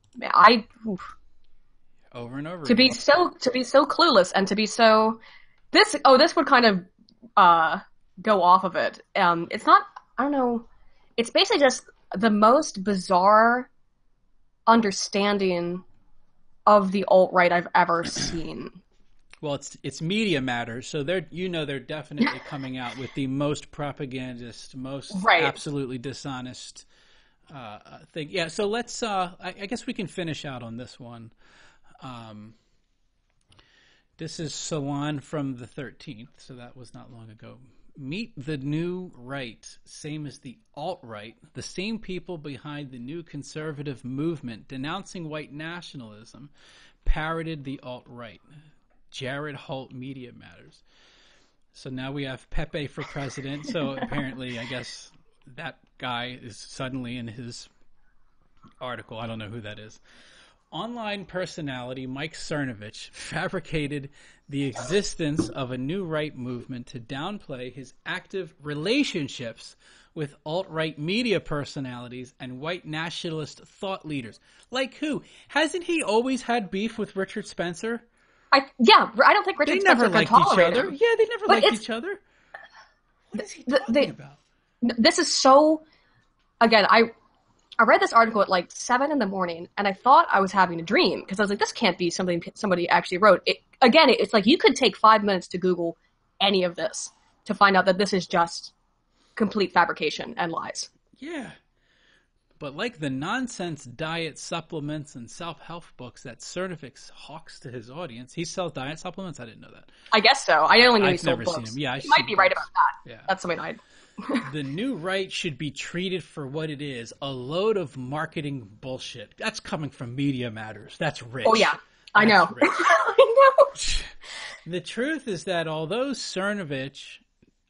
Over and over. To be so clueless and to be so this would kind of go off of it. It's not, I don't know, it's basically just the most bizarre understanding of the alt-right I've ever seen. Well, it's Media Matters, so they're definitely coming out with the most propagandist, most absolutely dishonest thing. Yeah, so let's, I guess we can finish out on this one. This is Salon from the 13th, so that was not long ago. Meet the new right, same as the alt-right, the same people behind the new conservative movement denouncing white nationalism, parroted the alt-right. Jared Holt, Media Matters. So now we have Pepe for president, so apparently I guess that guy is suddenly in his article. I don't know who that is. Online personality Mike Cernovich fabricated the existence of a new right movement to downplay his active relationships with alt-right media personalities and white nationalist thought leaders. Like who? Hasn't he always had beef with Richard Spencer? I don't think Richard Spencer could tolerate him. Yeah, they never liked each other. What is he talking about? This is so... Again, I read this article at like 7 a.m, and I thought I was having a dream because I was like, this can't be something somebody actually wrote. It's like you could take 5 minutes to Google any of this to find out that this is just complete fabrication and lies. Yeah. But like the nonsense diet supplements and self-help books that Cernovix hawks to his audience, he sells diet supplements? I didn't know that. I guess so. I only knew he I've sold never books. seen him. Yeah, he might be right about that. Yeah. That's something I'd... The new right should be treated for what it is, a load of marketing bullshit. That's coming from Media Matters. That's rich. Oh, yeah. I know. I know. The truth is that although Cernovich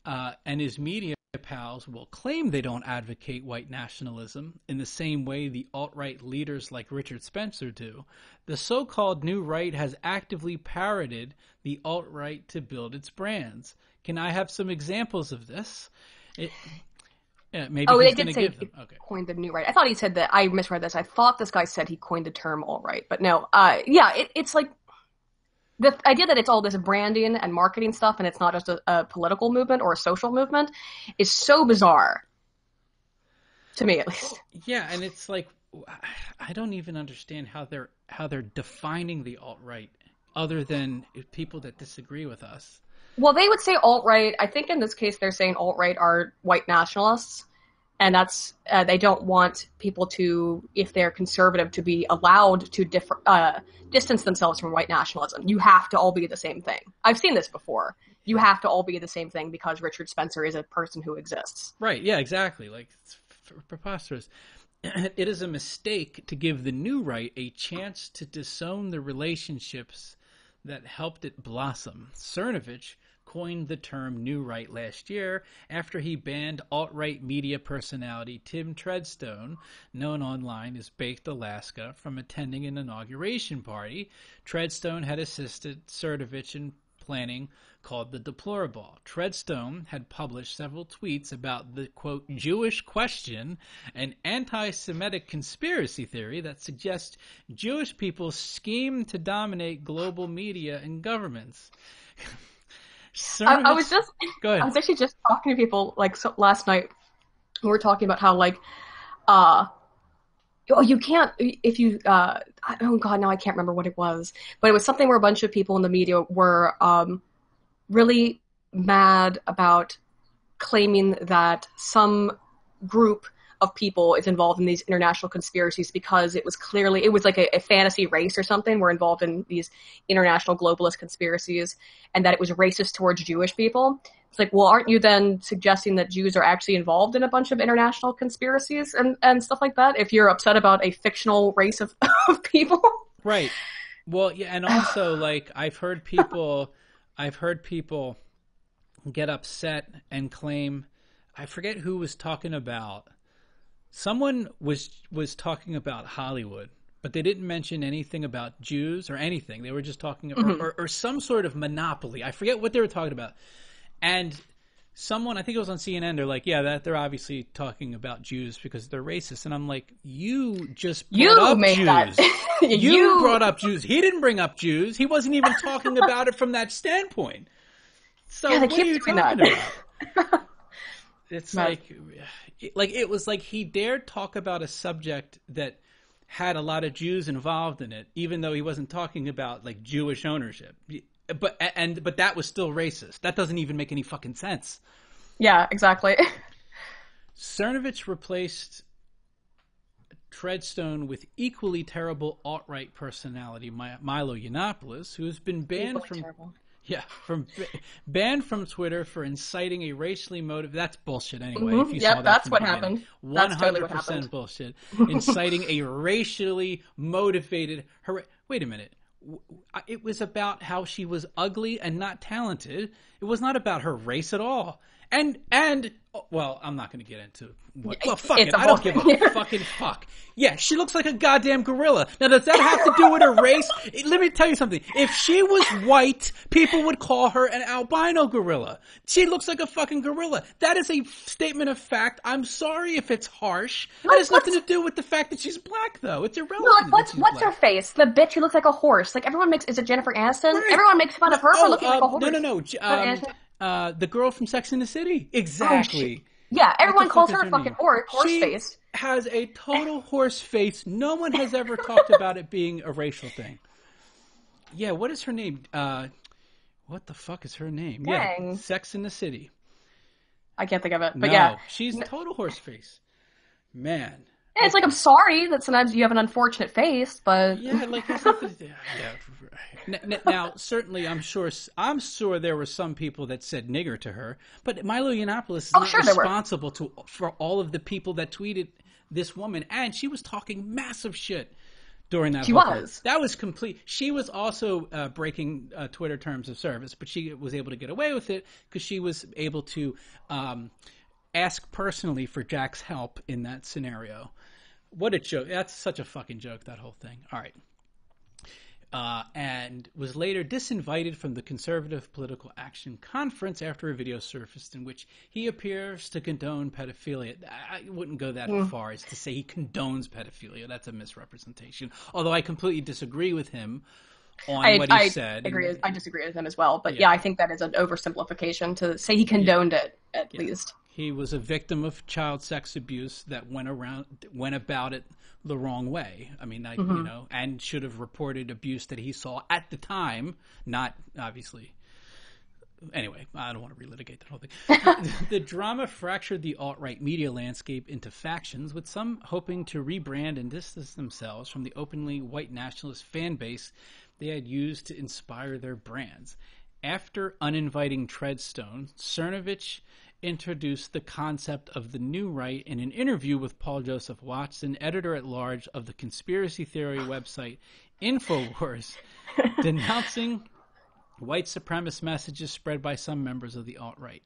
and his media pals will claim they don't advocate white nationalism in the same way the alt-right leaders like Richard Spencer do, the so-called new right has actively parroted the alt-right to build its brands. Can I have some examples of this? Maybe they he's did going to say give them. Okay. Coined the new right. I thought he said that. I misread this. I thought this guy said he coined the term alt-right, but no. It's like the idea that it's all this branding and marketing stuff and it's not just a political movement or a social movement is so bizarre. To me, at least. Yeah, and it's like, I don't even understand how they're defining the alt-right other than people that disagree with us. Well, they would say alt-right. I think in this case they're saying alt-right are white nationalists, and that's they don't want people to, if they're conservative, to be allowed to distance themselves from white nationalism. You have to all be the same thing. I've seen this before. You have to all be the same thing because Richard Spencer is a person who exists. Right, yeah, exactly. Like, it's preposterous. It is a mistake to give the new right a chance to disown the relationships that helped it blossom. Cernovich coined the term New Right last year after he banned alt-right media personality Tim Treadstone, known online as Baked Alaska, from attending an inauguration party. Treadstone had assisted Cernovich in planning called The Deplorable. Treadstone had published several tweets about the, quote, Jewish question, an anti-Semitic conspiracy theory that suggests Jewish people scheme to dominate global media and governments. I was actually just talking to people last night. We were talking about how you can't if you oh god, now I can't remember what it was, but it was something where a bunch of people in the media were really mad about claiming that some group of people is involved in these international conspiracies because it was like a fantasy race or something were involved in these international globalist conspiracies, and that it was racist towards Jewish people. It's like, well, aren't you then suggesting that Jews are actually involved in a bunch of international conspiracies and stuff like that if you're upset about a fictional race of people? Right. Well, yeah, and also I've heard people get upset and claim, I forget who was talking about. Someone was talking about Hollywood, but they didn't mention anything about Jews or anything. They were just talking or some sort of monopoly. I forget what they were talking about. And someone, I think it was on CNN, they're like, yeah, they're obviously talking about Jews because they're racist. And I'm like, you just brought up Jews. That. you brought up Jews. He didn't bring up Jews. He wasn't even talking about it from that standpoint. So what are you talking about? It's like it was like he dared talk about a subject that had a lot of Jews involved in it, even though he wasn't talking about Jewish ownership. But that was still racist. That doesn't even make any fucking sense. Yeah, exactly. Cernovich replaced Treadstone with equally terrible alt-right personality Milo Yiannopoulos, who has been banned banned from Twitter for inciting a racially motivated. That's bullshit anyway. Mm-hmm. If you saw that that's what happened. 100% bullshit. Inciting a racially motivated. Wait a minute. It was about how she was ugly and not talented. It was not about her race at all. And well, I'm not going to get into what. Well, fuck it. I don't give a fucking fuck. Yeah, she looks like a goddamn gorilla. Now, does that have to do with her race? Let me tell you something. If she was white, people would call her an albino gorilla. She looks like a fucking gorilla. That is a statement of fact. I'm sorry if it's harsh. That has nothing to do with the fact that she's black, though. It's irrelevant. What's her face? The bitch who looks like a horse. Everyone makes. Is it Jennifer Aniston? Right. Everyone makes fun of her for looking like a horse. No. The girl from Sex and the City. Exactly. Yeah, everyone calls her a fucking horse face. She has a total horse face. No one has ever talked about it being a racial thing. Yeah, what is her name? What the fuck is her name? Dang. Yeah, Sex and the City. I can't think of it, but no, she's total horse face. Man, Yeah, it's like, I'm sorry that sometimes you have an unfortunate face, but yeah, like it's nothing, now certainly I'm sure there were some people that said nigger to her, but Milo Yiannopoulos is not sure there were. responsible for all of the people that tweeted this woman, and she was talking massive shit during that. She whole thing. was. That was complete. She was also breaking Twitter terms of service, but she was able to get away with it because she was able to ask personally for Jack's help in that scenario. What a joke. That's such a fucking joke, that whole thing. All right. And was later disinvited from the Conservative Political Action Conference after a video surfaced in which he appears to condone pedophilia. I wouldn't go that far as to say he condones pedophilia. That's a misrepresentation. Although I completely disagree with him on what he said. I disagree with him as well. But yeah, I think that is an oversimplification to say he condoned it, at least. He was a victim of child sex abuse that went about it the wrong way. I mean, you know, and should have reported abuse that he saw at the time, not obviously. Anyway, I don't want to relitigate that whole thing. The drama fractured the alt-right media landscape into factions, with some hoping to rebrand and distance themselves from the openly white nationalist fan base they had used to inspire their brands. After uninviting Treadstone, Cernovich introduced the concept of the new right in an interview with Paul Joseph Watson, editor-at-large of the conspiracy theory website InfoWars, denouncing white supremacist messages spread by some members of the alt-right.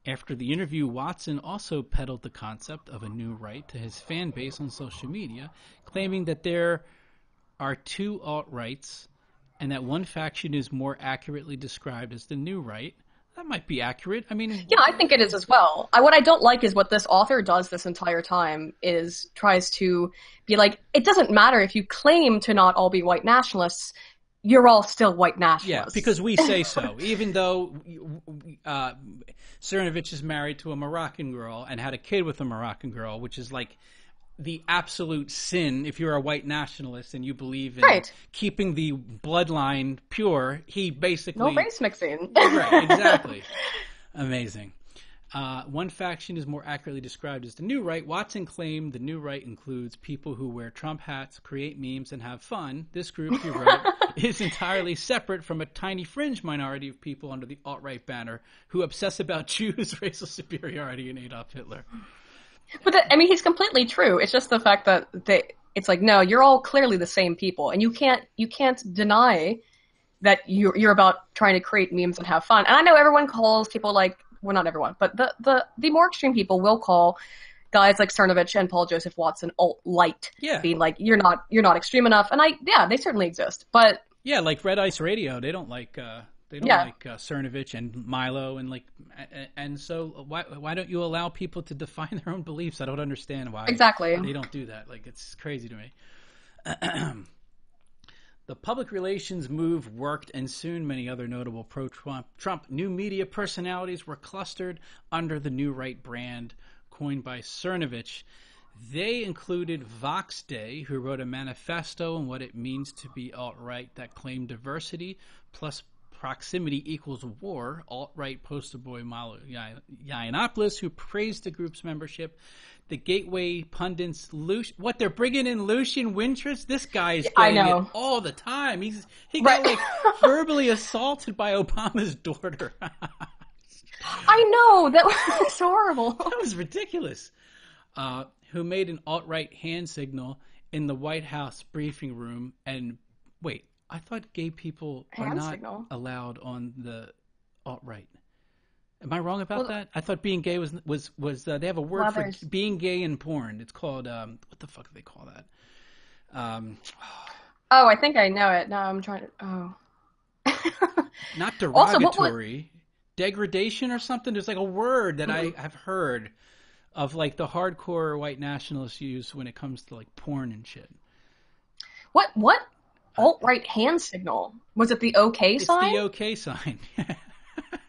After the interview, Watson also peddled the concept of a new right to his fan base on social media, claiming that there are two alt-rights and that one faction is more accurately described as the new right. That might be accurate. I mean, yeah, I think it is as well. What I don't like is what this author does this entire time is tries to be like, it doesn't matter if you claim to not all be white nationalists, you're all still white nationalists. Yeah, because we say so. Even though Cernovich is married to a Moroccan girl and had a kid with a Moroccan girl, which is like the absolute sin if you're a white nationalist and you believe in keeping the bloodline pure. He basically... No race mixing. Right, exactly. Amazing. One faction is more accurately described as the new right. Watson claimed the new right includes people who wear Trump hats, create memes, and have fun. This group, he wrote, is entirely separate from a tiny fringe minority of people under the alt-right banner who obsess about Jews, racial superiority, and Adolf Hitler. But he's completely true. It's just the fact that it's like, no, you're all clearly the same people, and you can't deny that you're about trying to create memes and have fun. And I know everyone calls people like, well, not everyone, but the more extreme people will call guys like Cernovich and Paul Joseph Watson alt-light, being like, you're not extreme enough. And they certainly exist. But yeah, like Red Ice Radio, they don't like Cernovich and Milo and so why don't you allow people to define their own beliefs? I don't understand why they don't do that. Like, it's crazy to me. The public relations move worked, and soon many other notable pro-Trump new media personalities were clustered under the New Right brand coined by Cernovich. They included Vox Day, who wrote a manifesto on what it means to be alt-right that claimed diversity plus proximity equals war. Alt-right poster boy Milo Yiannopoulos, who praised the group's membership. The Gateway pundits, what, they're bringing in Lucian Wintress? This guy is getting it all the time. He got like verbally assaulted by Obama's daughter. I know, that was horrible. That was ridiculous. Who made an alt-right hand signal in the White House briefing room. And wait, I thought gay people are not allowed on the alt-right. Am I wrong about that? I thought being gay was they have a word for being gay in porn. It's called what the fuck do they call that? I think I know it. No, I'm trying to. Not derogatory, degradation or something. There's like a word that I have heard of, like the hardcore white nationalists use when it comes to like porn and shit. What alt-right hand signal? Was it the OK sign? It's the OK sign.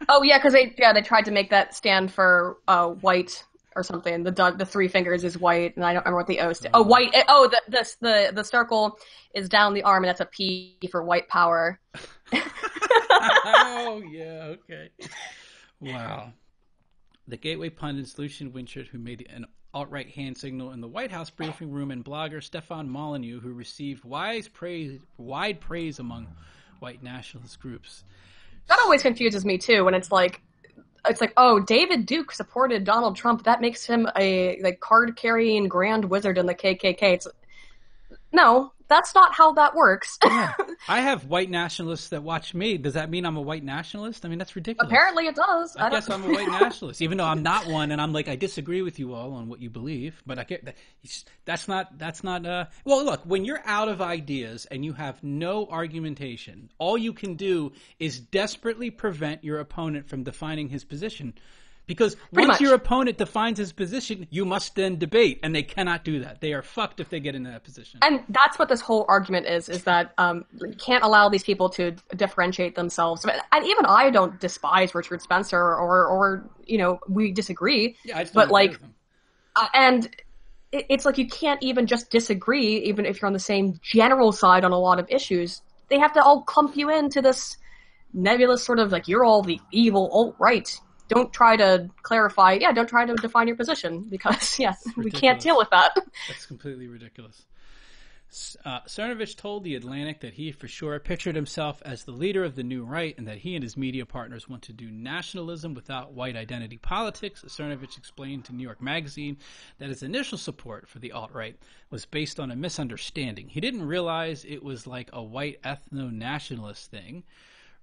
Oh yeah, because they tried to make that stand for white or something. The three fingers is white, and I don't remember what the O stands. Oh, white. Oh, the circle is down the arm, and that's a P for white power. Oh yeah, okay. Wow. The Gateway pundits Lucian Winchard, who made an alt-right hand signal in the White House briefing room, and blogger Stefan Molyneux, who received wide praise among white nationalist groups. That always confuses me too, when it's like, oh, David Duke supported Donald Trump. That makes him a card-carrying grand wizard in the KKK. No, that's not how that works. Yeah. I have white nationalists that watch me. Does that mean I'm a white nationalist? I mean, that's ridiculous. Apparently it does. I guess I'm a white nationalist, even though I'm not one, and I'm like, I disagree with you all on what you believe, but I get that's not, well, look, when you're out of ideas and you have no argumentation, all you can do is desperately prevent your opponent from defining his position. Because once your opponent defines his position, you must then debate, and they cannot do that. They are fucked if they get into that position. And that's what this whole argument is that you can't allow these people to differentiate themselves. And even I don't despise Richard Spencer or we disagree. Yeah, I just don't agree with him. And it's like you can't even just disagree, even if you're on the same general side on a lot of issues. They have to all clump you into this nebulous sort of like, you're all the evil alt-right. Don't try to clarify. Yeah, don't try to define your position because, we can't deal with that. That's completely ridiculous. Cernovich told The Atlantic that he for sure pictured himself as the leader of the new right and that he and his media partners want to do nationalism without white identity politics. Cernovich explained to New York Magazine that his initial support for the alt-right was based on a misunderstanding. He didn't realize it was like a white ethno-nationalist thing.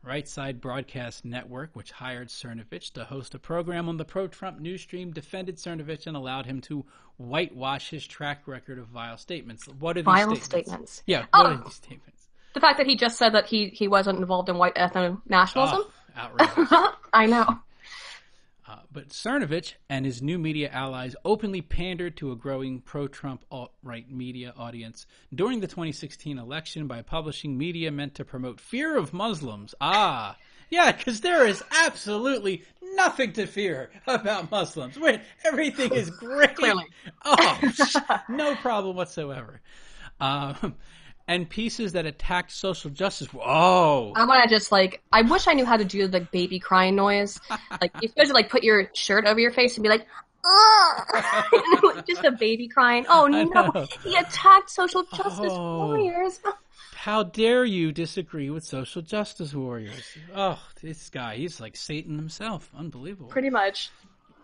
Right Side Broadcast Network, which hired Cernovich to host a program on the pro-Trump news stream, defended Cernovich and allowed him to whitewash his track record of vile statements. What are these vile statements? Yeah, what are these statements? The fact that he just said that he wasn't involved in white ethno-nationalism? Oh, outrageous. I know. But Cernovich and his new media allies openly pandered to a growing pro-Trump alt-right media audience during the 2016 election by publishing media meant to promote fear of Muslims. Yeah, because there is absolutely nothing to fear about Muslims. Everything is great. Clearly. No problem whatsoever. And pieces that attacked social justice. Oh, I want to just I wish I knew how to do the baby crying noise. You're supposed to put your shirt over your face and be like, just a baby crying. Oh no, he attacked social justice warriors. How dare you disagree with social justice warriors? Oh, this guy, he's like Satan himself. Unbelievable. Pretty much.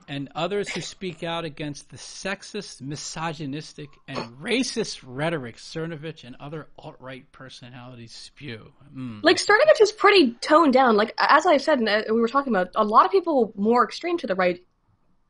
And others who speak out against the sexist, misogynistic, and racist rhetoric Cernovich and other alt-right personalities spew. Cernovich is pretty toned down. As I said, and we were talking about, a lot of people more extreme to the right,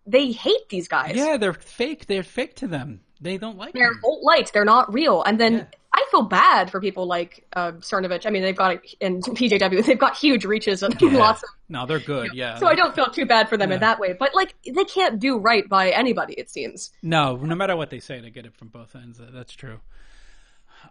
they hate these guys. Yeah, they're fake. They're fake to them. They don't like them. They're alt-right. They're not real. And then I feel bad for people like Cernovich. I mean, they've got, in Pt.2, they've got huge reaches and lots of... No, they're good, yeah. So I don't feel too bad for them in that way. But, they can't do right by anybody, it seems. No matter what they say, they get it from both ends. That's true.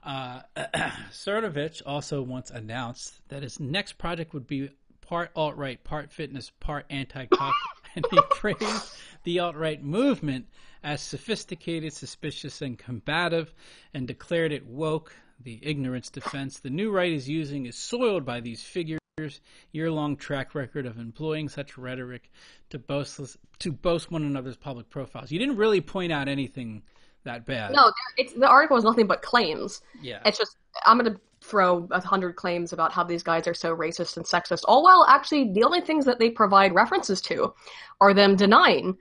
Cernovich also once announced that his next project would be part alt-right, part fitness, part anti-cop, and he praised the alt-right movement as sophisticated, suspicious, and combative, and declared it woke. The ignorance defense the new right is using is soiled by these figures' year-long track record of employing such rhetoric to boast one another's public profiles. You didn't really point out anything that bad. No, the article is nothing but claims. Yeah. It's just, I'm going to throw 100 claims about how these guys are so racist and sexist. All while actually the only things that they provide references to are them denying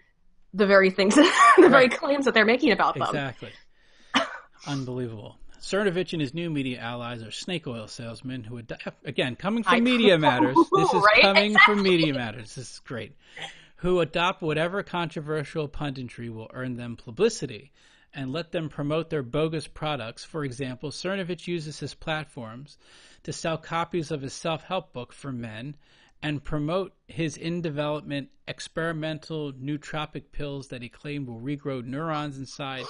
the very things, very claims that they're making about them. Exactly. Unbelievable. Cernovich and his new media allies are snake oil salesmen who, again, coming from Media Matters. This is coming from Media Matters. This is great. Who adopt whatever controversial punditry will earn them publicity and let them promote their bogus products. For example, Cernovich uses his platforms to sell copies of his self-help book for men and promote his in-development experimental nootropic pills that he claimed will regrow neurons inside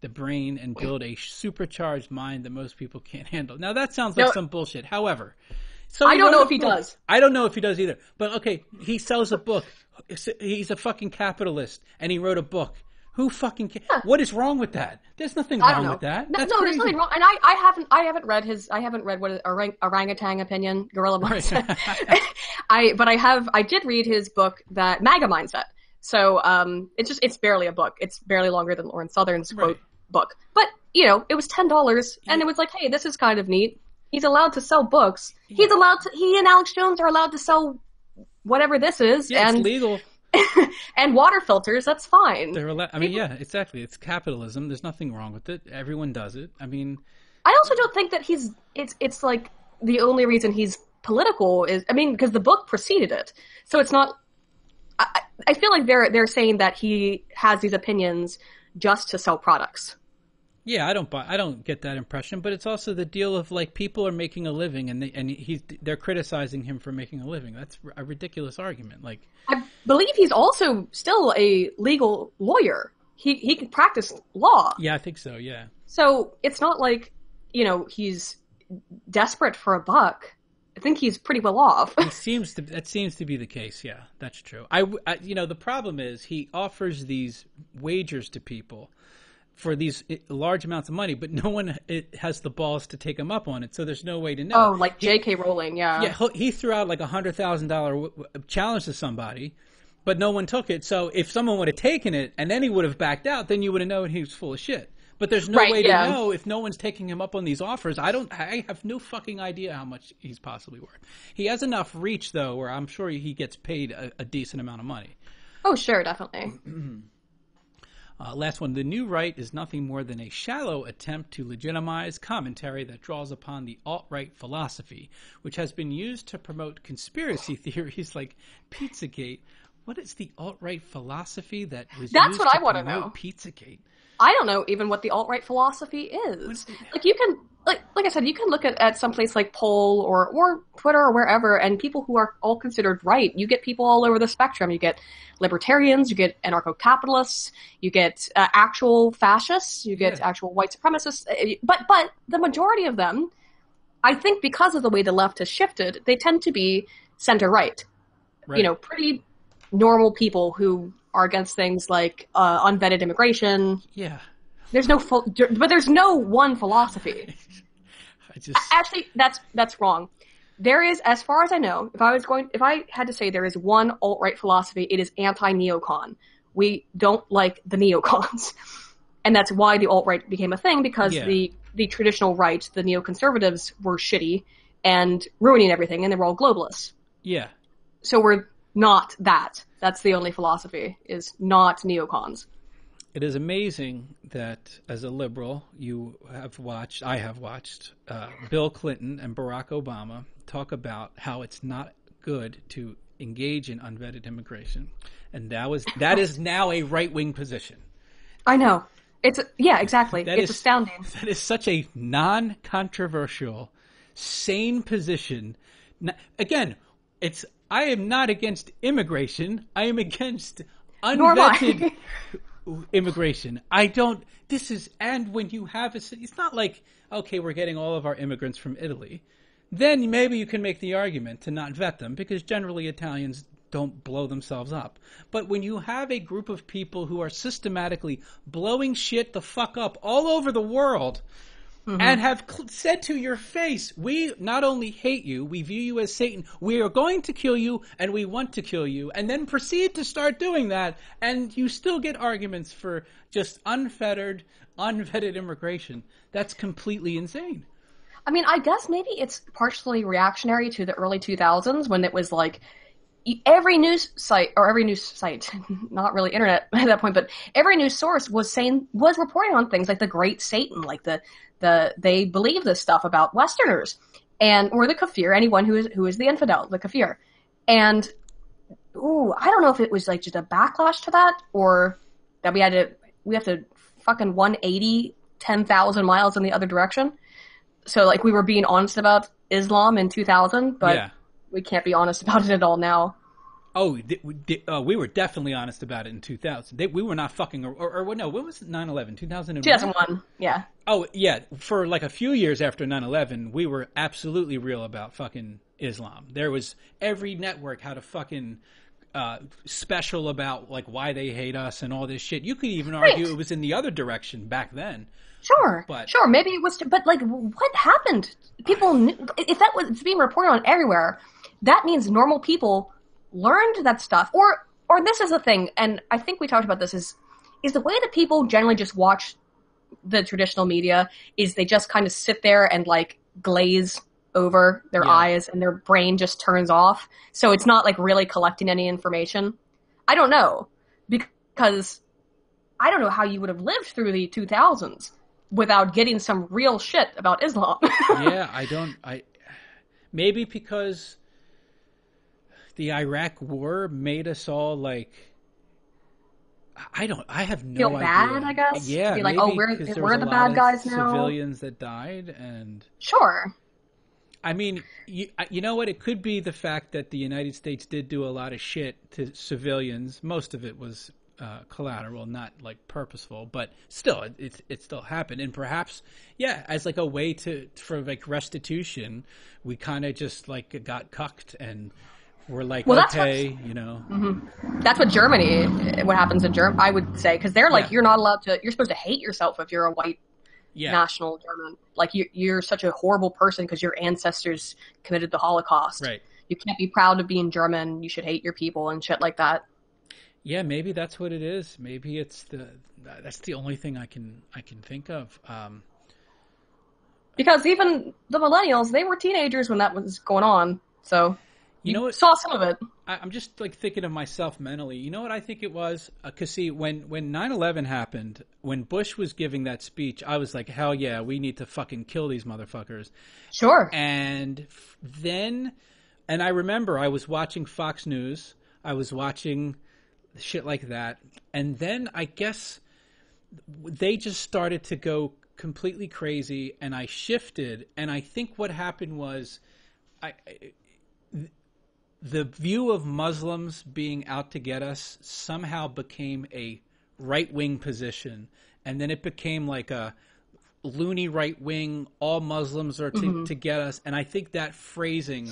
the brain and build a supercharged mind that most people can't handle. Now, that sounds like some bullshit. However, I don't know if he does. I don't know if he does either. But, okay, he sells a book. He's a fucking capitalist, and he wrote a book. Who fucking cares? What is wrong with that? There's nothing wrong with that. No, there's nothing wrong. And I haven't read what orangutan opinion, gorilla mindset. Right. I did read his book, that MAGA Mindset, So it's barely a book. It's barely longer than Lauren Southern's quote book. But it was $10, and it was like, hey, this is kind of neat. He's allowed to sell books. He and Alex Jones are allowed to sell whatever this is. Yeah, and it's legal. and water filters, that's fine. They're allowed. I mean, yeah, exactly. It's capitalism. There's nothing wrong with it. Everyone does it. I mean, I also don't think that it's like the only reason he's political is, because the book preceded it. So it's not, I feel like they're saying that he has these opinions just to sell products. Yeah, I don't get that impression, but it's also the deal of like people are making a living and they're criticizing him for making a living. That's a ridiculous argument. Like, I believe he's also still a legal lawyer. He can practice law. Yeah, I think so. Yeah. So it's not like, he's desperate for a buck. I think he's pretty well off. That seems to be the case. Yeah, that's true. The problem is he offers these wagers to people for these large amounts of money, but no one has the balls to take him up on it, so there's no way to know. Oh, like J.K. Rowling, yeah. Yeah, he threw out like $100,000 challenge to somebody, but no one took it. So if someone would have taken it and then he would have backed out, then you would have known he was full of shit. But there's no way to know if no one's taking him up on these offers. I have no fucking idea how much he's possibly worth. He has enough reach, though, where I'm sure he gets paid a decent amount of money. Oh, sure, definitely. Last one. The new right is nothing more than a shallow attempt to legitimize commentary that draws upon the alt-right philosophy, which has been used to promote conspiracy theories like Pizzagate. What is the alt-right philosophy that was That's used what to I want to promote know. Pizzagate? I don't know even what the alt-right philosophy is. Like you can, like I said, you can look at some place like Poll or Twitter or wherever, and people who are all considered right. You get people all over the spectrum. You get libertarians, you get anarcho-capitalists, you get actual fascists, you get actual white supremacists. But the majority of them, I think, because of the way the left has shifted, they tend to be center-right. Right. Pretty normal people who are against things like unvetted immigration. Yeah. There's no one philosophy. Actually, that's wrong. There is, as far as I know, if I had to say there is one alt-right philosophy, it is anti-neocon. We don't like the neocons. And that's why the alt-right became a thing, because the traditional right, the neoconservatives, were shitty and ruining everything, and they were all globalists. Yeah. So we're not that. That's the only philosophy, is not neocons. It is amazing that as a liberal, I have watched Bill Clinton and Barack Obama talk about how it's not good to engage in unvetted immigration. And that is now a right-wing position. I know. Exactly. It's astounding. That is such a non-controversial, sane position. Again, I am not against immigration. I am against unvetted immigration. And when you have it's not like, okay, we're getting all of our immigrants from Italy. Then maybe you can make the argument to not vet them, because generally Italians don't blow themselves up. But when you have a group of people who are systematically blowing shit the fuck up all over the world, and have said to your face, we not only hate you, we view you as Satan, we are going to kill you, and we want to kill you, and then proceed to start doing that, and you still get arguments for just unfettered, unvetted immigration. That's completely insane. I mean, I guess maybe it's partially reactionary to the early 2000s, when it was like every news site, not really internet at that point, but every news source was reporting on things like the Great Satan, like they believe this stuff about Westerners, or the kafir, anyone who is the infidel, the kafir. And I don't know if it was like just a backlash to that, or that we have to fucking 180 10,000 miles in the other direction. So like we were being honest about Islam in 2000, but we can't be honest about it at all now. Oh, we were definitely honest about it in 2000. We were not fucking, or no, when was 9/11? 2001? 2001, yeah. Oh, yeah. For like a few years after 9/11, we were absolutely real about fucking Islam. There was, every network had a fucking special about like why they hate us and all this shit. You could even argue it was in the other direction back then. Sure, maybe it was, but like, what happened? People knew, if it's being reported on everywhere, that means normal people learned that stuff, or or this is the thing, and I think we talked about this, is the way that people generally just watch the traditional media is they just kind of sit there and like glaze over their eyes and their brain just turns off. So it's not like really collecting any information. I don't know, because I don't know how you would have lived through the 2000s without getting some real shit about Islam. Maybe because the Iraq war made us all like, I have no feel idea. bad, I guess. Yeah, be like, maybe we're the bad guys now. Civilians that died, and sure. I mean, you know what? It could be the fact that the United States did do a lot of shit to civilians. Most of it was collateral, not like purposeful, but still, it still happened. And perhaps, as like a way for like restitution, we kind of just like got cucked and we're like, okay, you know. Mm-hmm. That's what what happens in Germany, I would say, because they're like, you're not allowed to, you're supposed to hate yourself if you're a white national German. Like, you're such a horrible person because your ancestors committed the Holocaust. Right. You can't be proud of being German. You should hate your people and shit like that. Yeah, maybe that's what it is. Maybe that's the only thing I can think of. Because even the millennials, they were teenagers when that was going on. So you know what? Saw some of it. I'm just like thinking of myself mentally. You know what I think it was? Because see, when 9/11 happened, when Bush was giving that speech, I was like, hell yeah, we need to fucking kill these motherfuckers. Sure. And then, I remember I was watching Fox News. I was watching shit like that. And then I guess they just started to go completely crazy, and I shifted. And I think what happened was the view of Muslims being out to get us somehow became a right-wing position. And then it became like a loony right-wing, all Muslims are to get us. And I think that phrasing,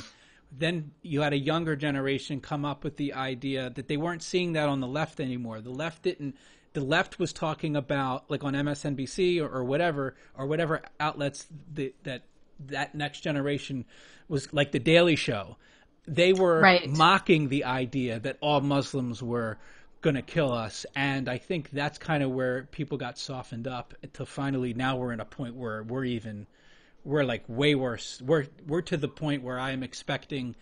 then you had a younger generation come up with the idea that they weren't seeing that on the left anymore. The left was talking about, like on MSNBC or whatever outlets that next generation was like the Daily Show. They were mocking the idea that all Muslims were going to kill us. And I think that's kind of where people got softened up until finally now we're in a point where we're like way worse. We're to the point where I am expecting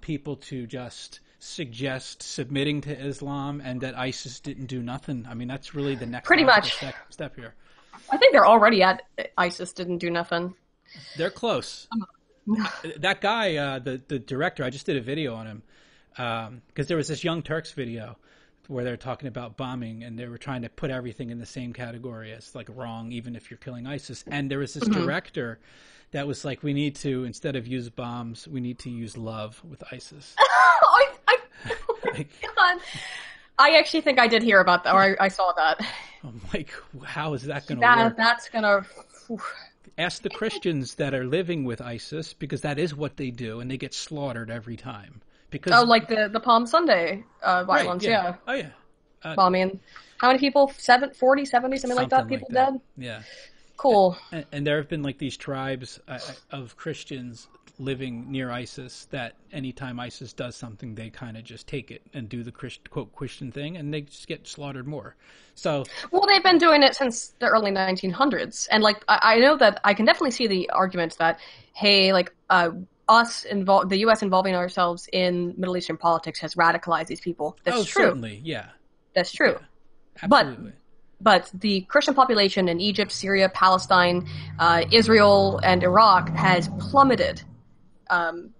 people to just suggest submitting to Islam and that ISIS didn't do nothing. I mean, that's really the next step here. I think they're already at ISIS didn't do nothing. They're close. That guy, the director, I just did a video on him because there was this Young Turks video where they're talking about bombing and they were trying to put everything in the same category as like wrong, even if you're killing ISIS. And there was this director that was like, we need to, instead of use bombs, we need to use love with ISIS. God. I actually think I did hear about that, or I saw that. I'm like, how is that going to work? That's going to... Ask the Christians that are living with ISIS, because that is what they do, and they get slaughtered every time. Because like the Palm Sunday violence, right, Oh, yeah. Bombing. How many people? 40, 70, something like that? People dead? Yeah. Cool. And there have been like these tribes of Christians living near ISIS that anytime ISIS does something, they kind of just take it and do the quote Christian thing, and they just get slaughtered more. So, well, they've been doing it since the early 1900s, and like I know that I can definitely see the argument that, hey, like the U.S. involving ourselves in Middle Eastern politics has radicalized these people. That's true. Certainly, yeah, that's true. Yeah, absolutely. But the Christian population in Egypt, Syria, Palestine, Israel, and Iraq has plummeted.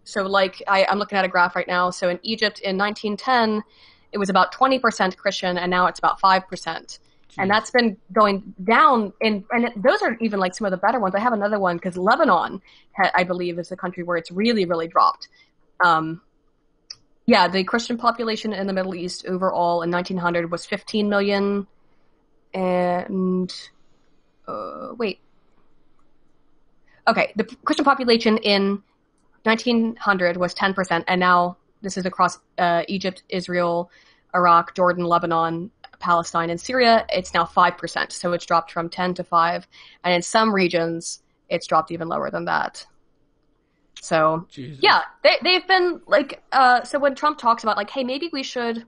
So like I'm looking at a graph right now. So in Egypt in 1910, it was about 20% Christian, and now it's about 5%. Jeez. And that's been going down. And those are even like some of the better ones. I have another one because Lebanon, I believe, is the country where it's really, really dropped. The Christian population in the Middle East overall in 1900 was 15 million. And the Christian population in 1900 was 10%, and now this is across Egypt, Israel, Iraq, Jordan, Lebanon, Palestine, and Syria. It's now 5%, so it's dropped from 10 to 5, and in some regions, it's dropped even lower than that. So, Jesus. Yeah, they've been like, so when Trump talks about like, hey, maybe we should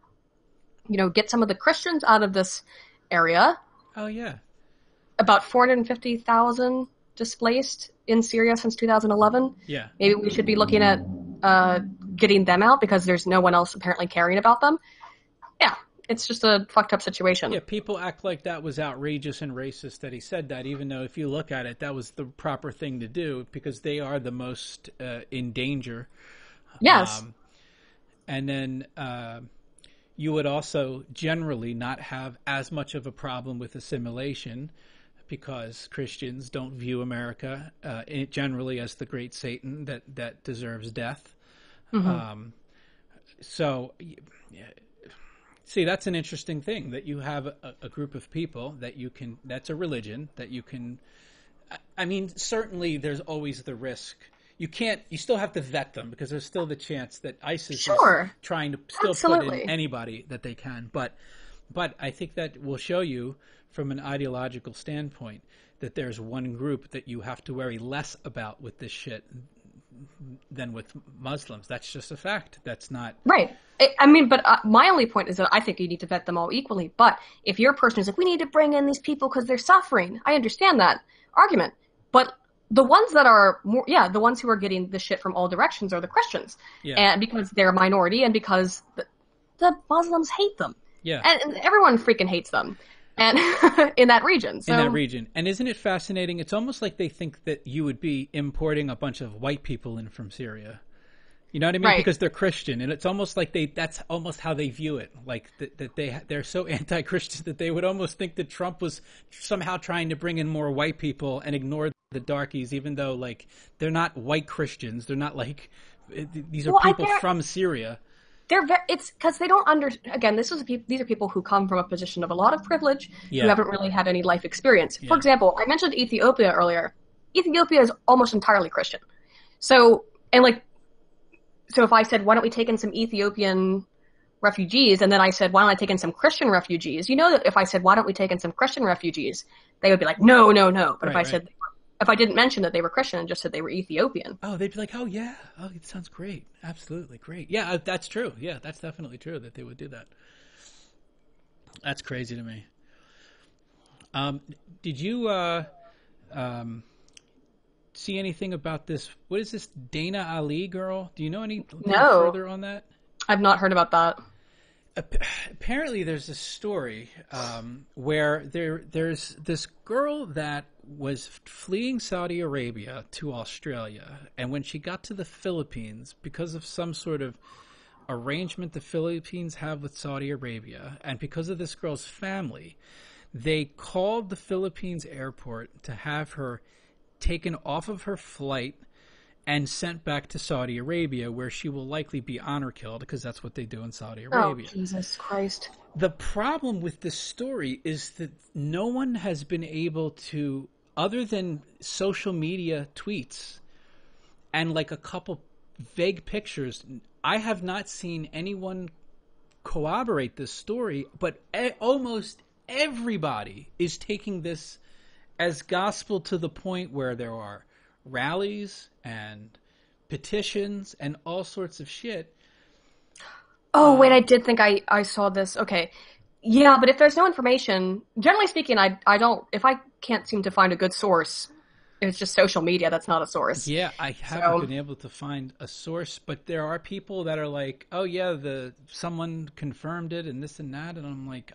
get some of the Christians out of this area. Oh, yeah. About 450,000 displaced in Syria since 2011. Yeah. Maybe we should be looking at getting them out because there's no one else apparently caring about them. Yeah, it's just a fucked up situation. Yeah, people act like that was outrageous and racist that he said that, even though if you look at it, that was the proper thing to do because they are the most in danger. Yes. And then you would also generally not have as much of a problem with assimilation because Christians don't view America generally as the great Satan that deserves death. Mm-hmm. See, that's an interesting thing that you have a group of people that you can, that's a religion that you can, I mean, certainly there's always the risk. You still have to vet them because there's still the chance that ISIS is trying to still put in anybody that they can. But I think that will show you from an ideological standpoint that there's one group that you have to worry less about with this shit than with Muslims. That's just a fact. That's not... Right. I mean, but my only point is that I think you need to vet them all equally. But if your person is like, we need to bring in these people because they're suffering, I understand that argument. But the ones that are more, the ones who are getting the shit from all directions are the Christians. Yeah. And because they're a minority and because the Muslims hate them. Yeah. And everyone freaking hates them. And in that region. So. In that region. And isn't it fascinating? It's almost like they think that you would be importing a bunch of white people in from Syria. You know what I mean? Right. Because they're Christian. And it's almost like that's almost how they view it. Like that they're so anti-Christian that they would almost think that Trump was somehow trying to bring in more white people and ignore the darkies, even though like they're not white Christians. They're not like, these are people from Syria. It's because they don't again, these are people who come from a position of a lot of privilege who haven't really had any life experience. For example, I mentioned Ethiopia earlier. Ethiopia is almost entirely Christian. So if I said, why don't we take in some Ethiopian refugees? And then I said, why don't I take in some Christian refugees? You know that if I said, why don't we take in some Christian refugees? They would be like, no. But if I didn't mention that they were Christian and just said they were Ethiopian. Oh, they'd be like, oh, yeah. Oh, it sounds great. Absolutely great. Yeah, that's true. Yeah, that's definitely true that they would do that. That's crazy to me. Did you see anything about this? What is this Dana Ali girl? Do you know anything further on that? I've not heard about that. Apparently there's a story where there's this girl that was fleeing Saudi Arabia to Australia, and when she got to the Philippines, because of some sort of arrangement the Philippines have with Saudi Arabia, and because of this girl's family, they called the Philippines airport to have her taken off of her flight and sent back to Saudi Arabia, where she will likely be honor killed, because that's what they do in Saudi Arabia. Oh, Jesus Christ. The problem with this story is that no one has been able to, other than social media tweets and like a couple vague pictures, I have not seen anyone corroborate this story, but almost everybody is taking this as gospel to the point where there are rallies and petitions and all sorts of shit. Oh, wait, I did think I saw this. Okay. Yeah, but if there's no information, generally speaking, I don't, if I can't seem to find a good source, it's just social media that's not a source. Yeah, I haven't been able to find a source, but there are people that are like, oh yeah, someone confirmed it and this and that, and I'm like,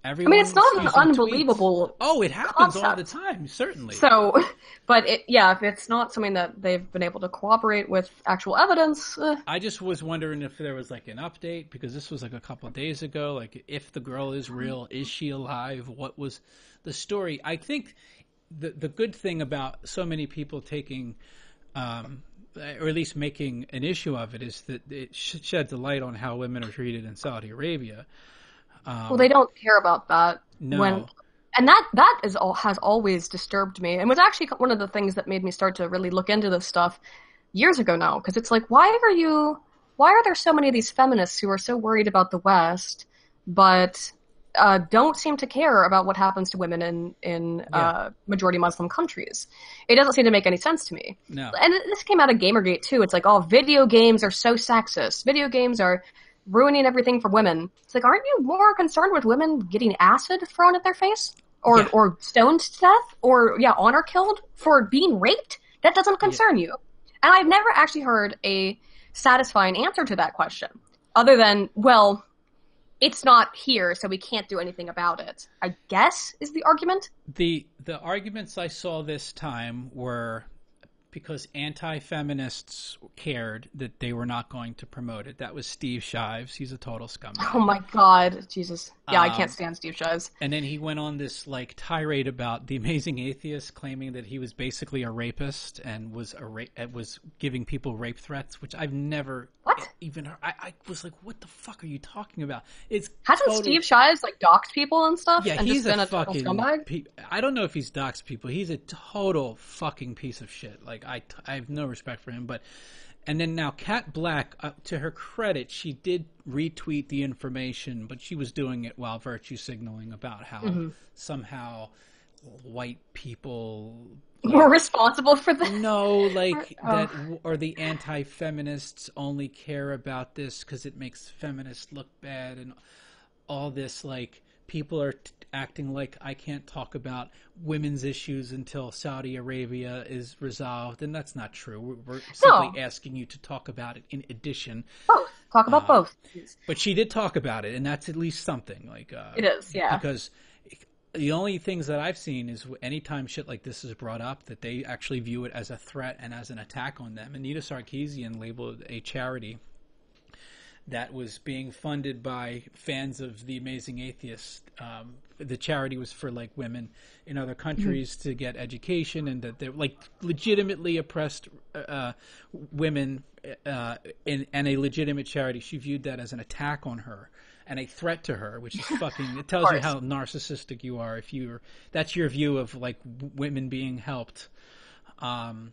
I mean, it's not an unbelievable tweets. Oh, it happens all the time, certainly. So, but if it's not something that they've been able to cooperate with actual evidence. I just was wondering if there was like an update, because this was like a couple of days ago, like if the girl is real, is she alive? What was the story? I think the good thing about so many people taking, or at least making an issue of it, is that it sheds a light on how women are treated in Saudi Arabia. Well, they don't care about that. No. And that has always disturbed me, and was actually one of the things that made me start to really look into this stuff years ago now. Because it's like, why are there so many of these feminists who are so worried about the West, but don't seem to care about what happens to women in majority Muslim countries? It doesn't seem to make any sense to me. No. And this came out of Gamergate too. It's like, oh, video games are so sexist. Video games are ruining everything for women. It's like, aren't you more concerned with women getting acid thrown at their face? Or stoned to death? Or, honor killed for being raped? That doesn't concern you. And I've never actually heard a satisfying answer to that question. Other than, well, it's not here, so we can't do anything about it, I guess, is the argument. The arguments I saw this time were because anti-feminists cared that they were not going to promote it. That was Steve Shives. He's a total scumbag. Oh my God, Jesus. Yeah, I can't stand Steve Shives. And then he went on this tirade about the Amazing Atheist, claiming that he was basically a rapist and was giving people rape threats, which I've never even heard. I was like, what the fuck are you talking about? Hasn't Steve Shives doxed people and stuff? Yeah, and he's just been a fucking scumbag? I don't know if he's doxed people. He's a total fucking piece of shit. I have no respect for him. And then now Kat Black, to her credit, she did retweet the information, but she was doing it while virtue signaling about how somehow white people were responsible for this. No, that, or the anti-feminists only care about this because it makes feminists look bad, and all this people are acting like I can't talk about women's issues until Saudi Arabia is resolved, and that's not true. We're simply asking you to talk about it in addition. Both. Talk about both. But she did talk about it, and that's at least something. It is, yeah. Because the only things that I've seen is anytime shit like this is brought up, that they actually view it as a threat and as an attack on them. Anita Sarkeesian labeled a charity that was being funded by fans of The Amazing Atheist. The charity was for women in other countries to get education, and that they're legitimately oppressed women and a legitimate charity. She viewed that as an attack on her and a threat to her, which is fucking. It tells you how narcissistic you are if that's your view of women being helped. And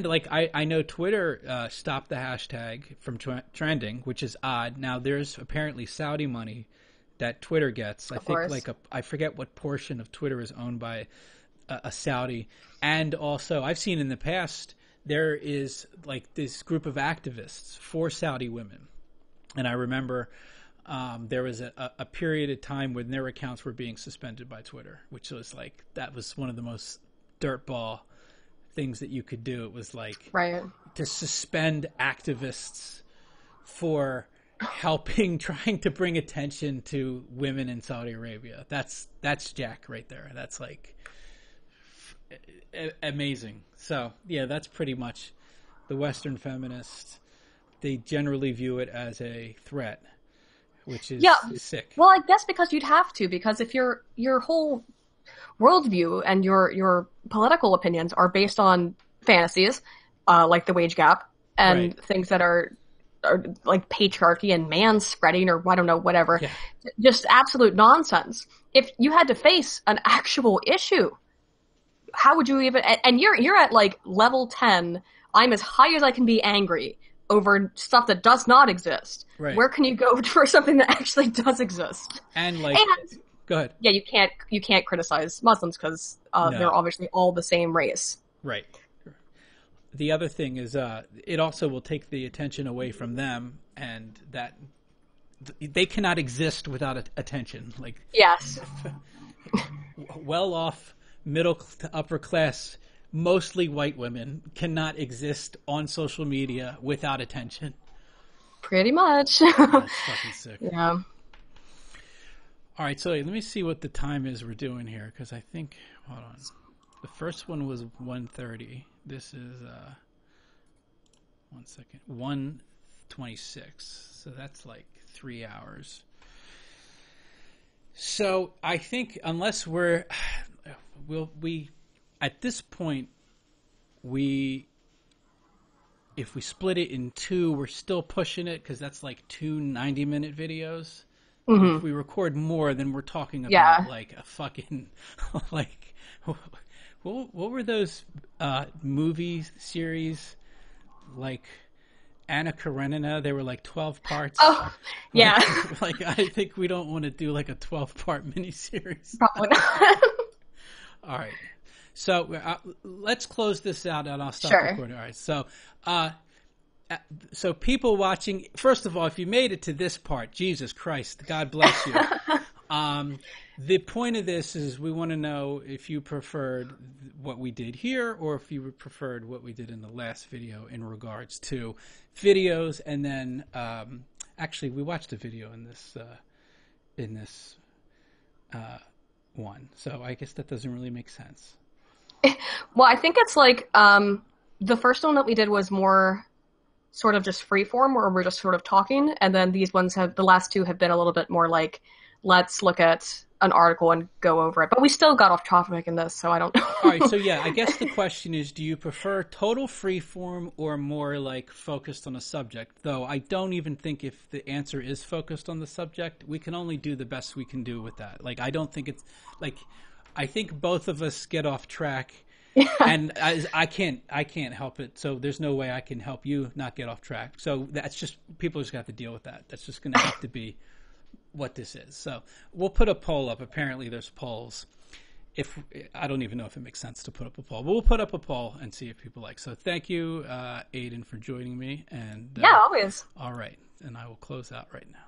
I know Twitter stopped the hashtag from trending, which is odd. Now there's apparently Saudi money that Twitter gets. I think I forget what portion of Twitter is owned by a Saudi. And also I've seen in the past there is this group of activists for Saudi women, and I remember there was a period of time when their accounts were being suspended by Twitter, which was that was one of the most dirtball things that you could do. It was to suspend activists for trying to bring attention to women in Saudi Arabia. That's Jack right there. That's amazing. So yeah, that's pretty much the Western feminists. They generally view it as a threat, which is sick. Well, I guess because you'd have to, because if your whole worldview and your political opinions are based on fantasies, like the wage gap and things that are patriarchy and manspreading, or I don't know, whatever, just absolute nonsense. If you had to face an actual issue, how would you even? And you're at level 10. I'm as high as I can be angry over stuff that does not exist. Right. Where can you go for something that actually does exist? And go ahead. Yeah, you can't criticize Muslims because they're obviously all the same race. Right. The other thing is it also will take the attention away from them, and that they cannot exist without attention. Yes. Well-off, middle to upper class, mostly white women cannot exist on social media without attention. Pretty much. That's fucking sick. Yeah. All right, so let me see what the time is we're doing here, because I think, hold on. The first one was 1:30. This is, 1 second, 1:26. So that's 3 hours. So I think unless at this point, if we split it in two, we're still pushing it, because that's 2 90-minute videos. Mm-hmm. If we record more, then we're talking about a fucking what were those movie series Anna Karenina? They were 12 parts. Oh, yeah. I think we don't want to do a 12-part miniseries. Probably not. All right. So let's close this out, and I'll stop Sure. recording. All right. So so people watching, first of all, if you made it to this part, Jesus Christ, God bless you. The point of this is we want to know if you preferred what we did here or if you preferred what we did in the last video in regards to videos. And then actually we watched a video in this one. So I guess that doesn't really make sense. Well, I think it's like the first one that we did was more sort of just free form where we're just sort of talking. And then the last two have been a little bit more like, let's look at an article and go over it. But we still got off topic in this, so I don't know. All right, so yeah, I guess the question is, do you prefer total free form or more like focused on a subject? Though I don't even think if the answer is focused on the subject, we can only do the best we can do with that. Like, I don't think it's like, I think both of us get off track. And I can't help it. So there's no way I can help you not get off track. So that's just, people just have to deal with that. That's just going to have to be what this is. So we'll put a poll up. Apparently there's polls. If I don't even know if it makes sense to put up a poll, but we'll put up a poll and see if people like. So thank you, Aydin, for joining me. And yeah, always. All right. And I will close out right now.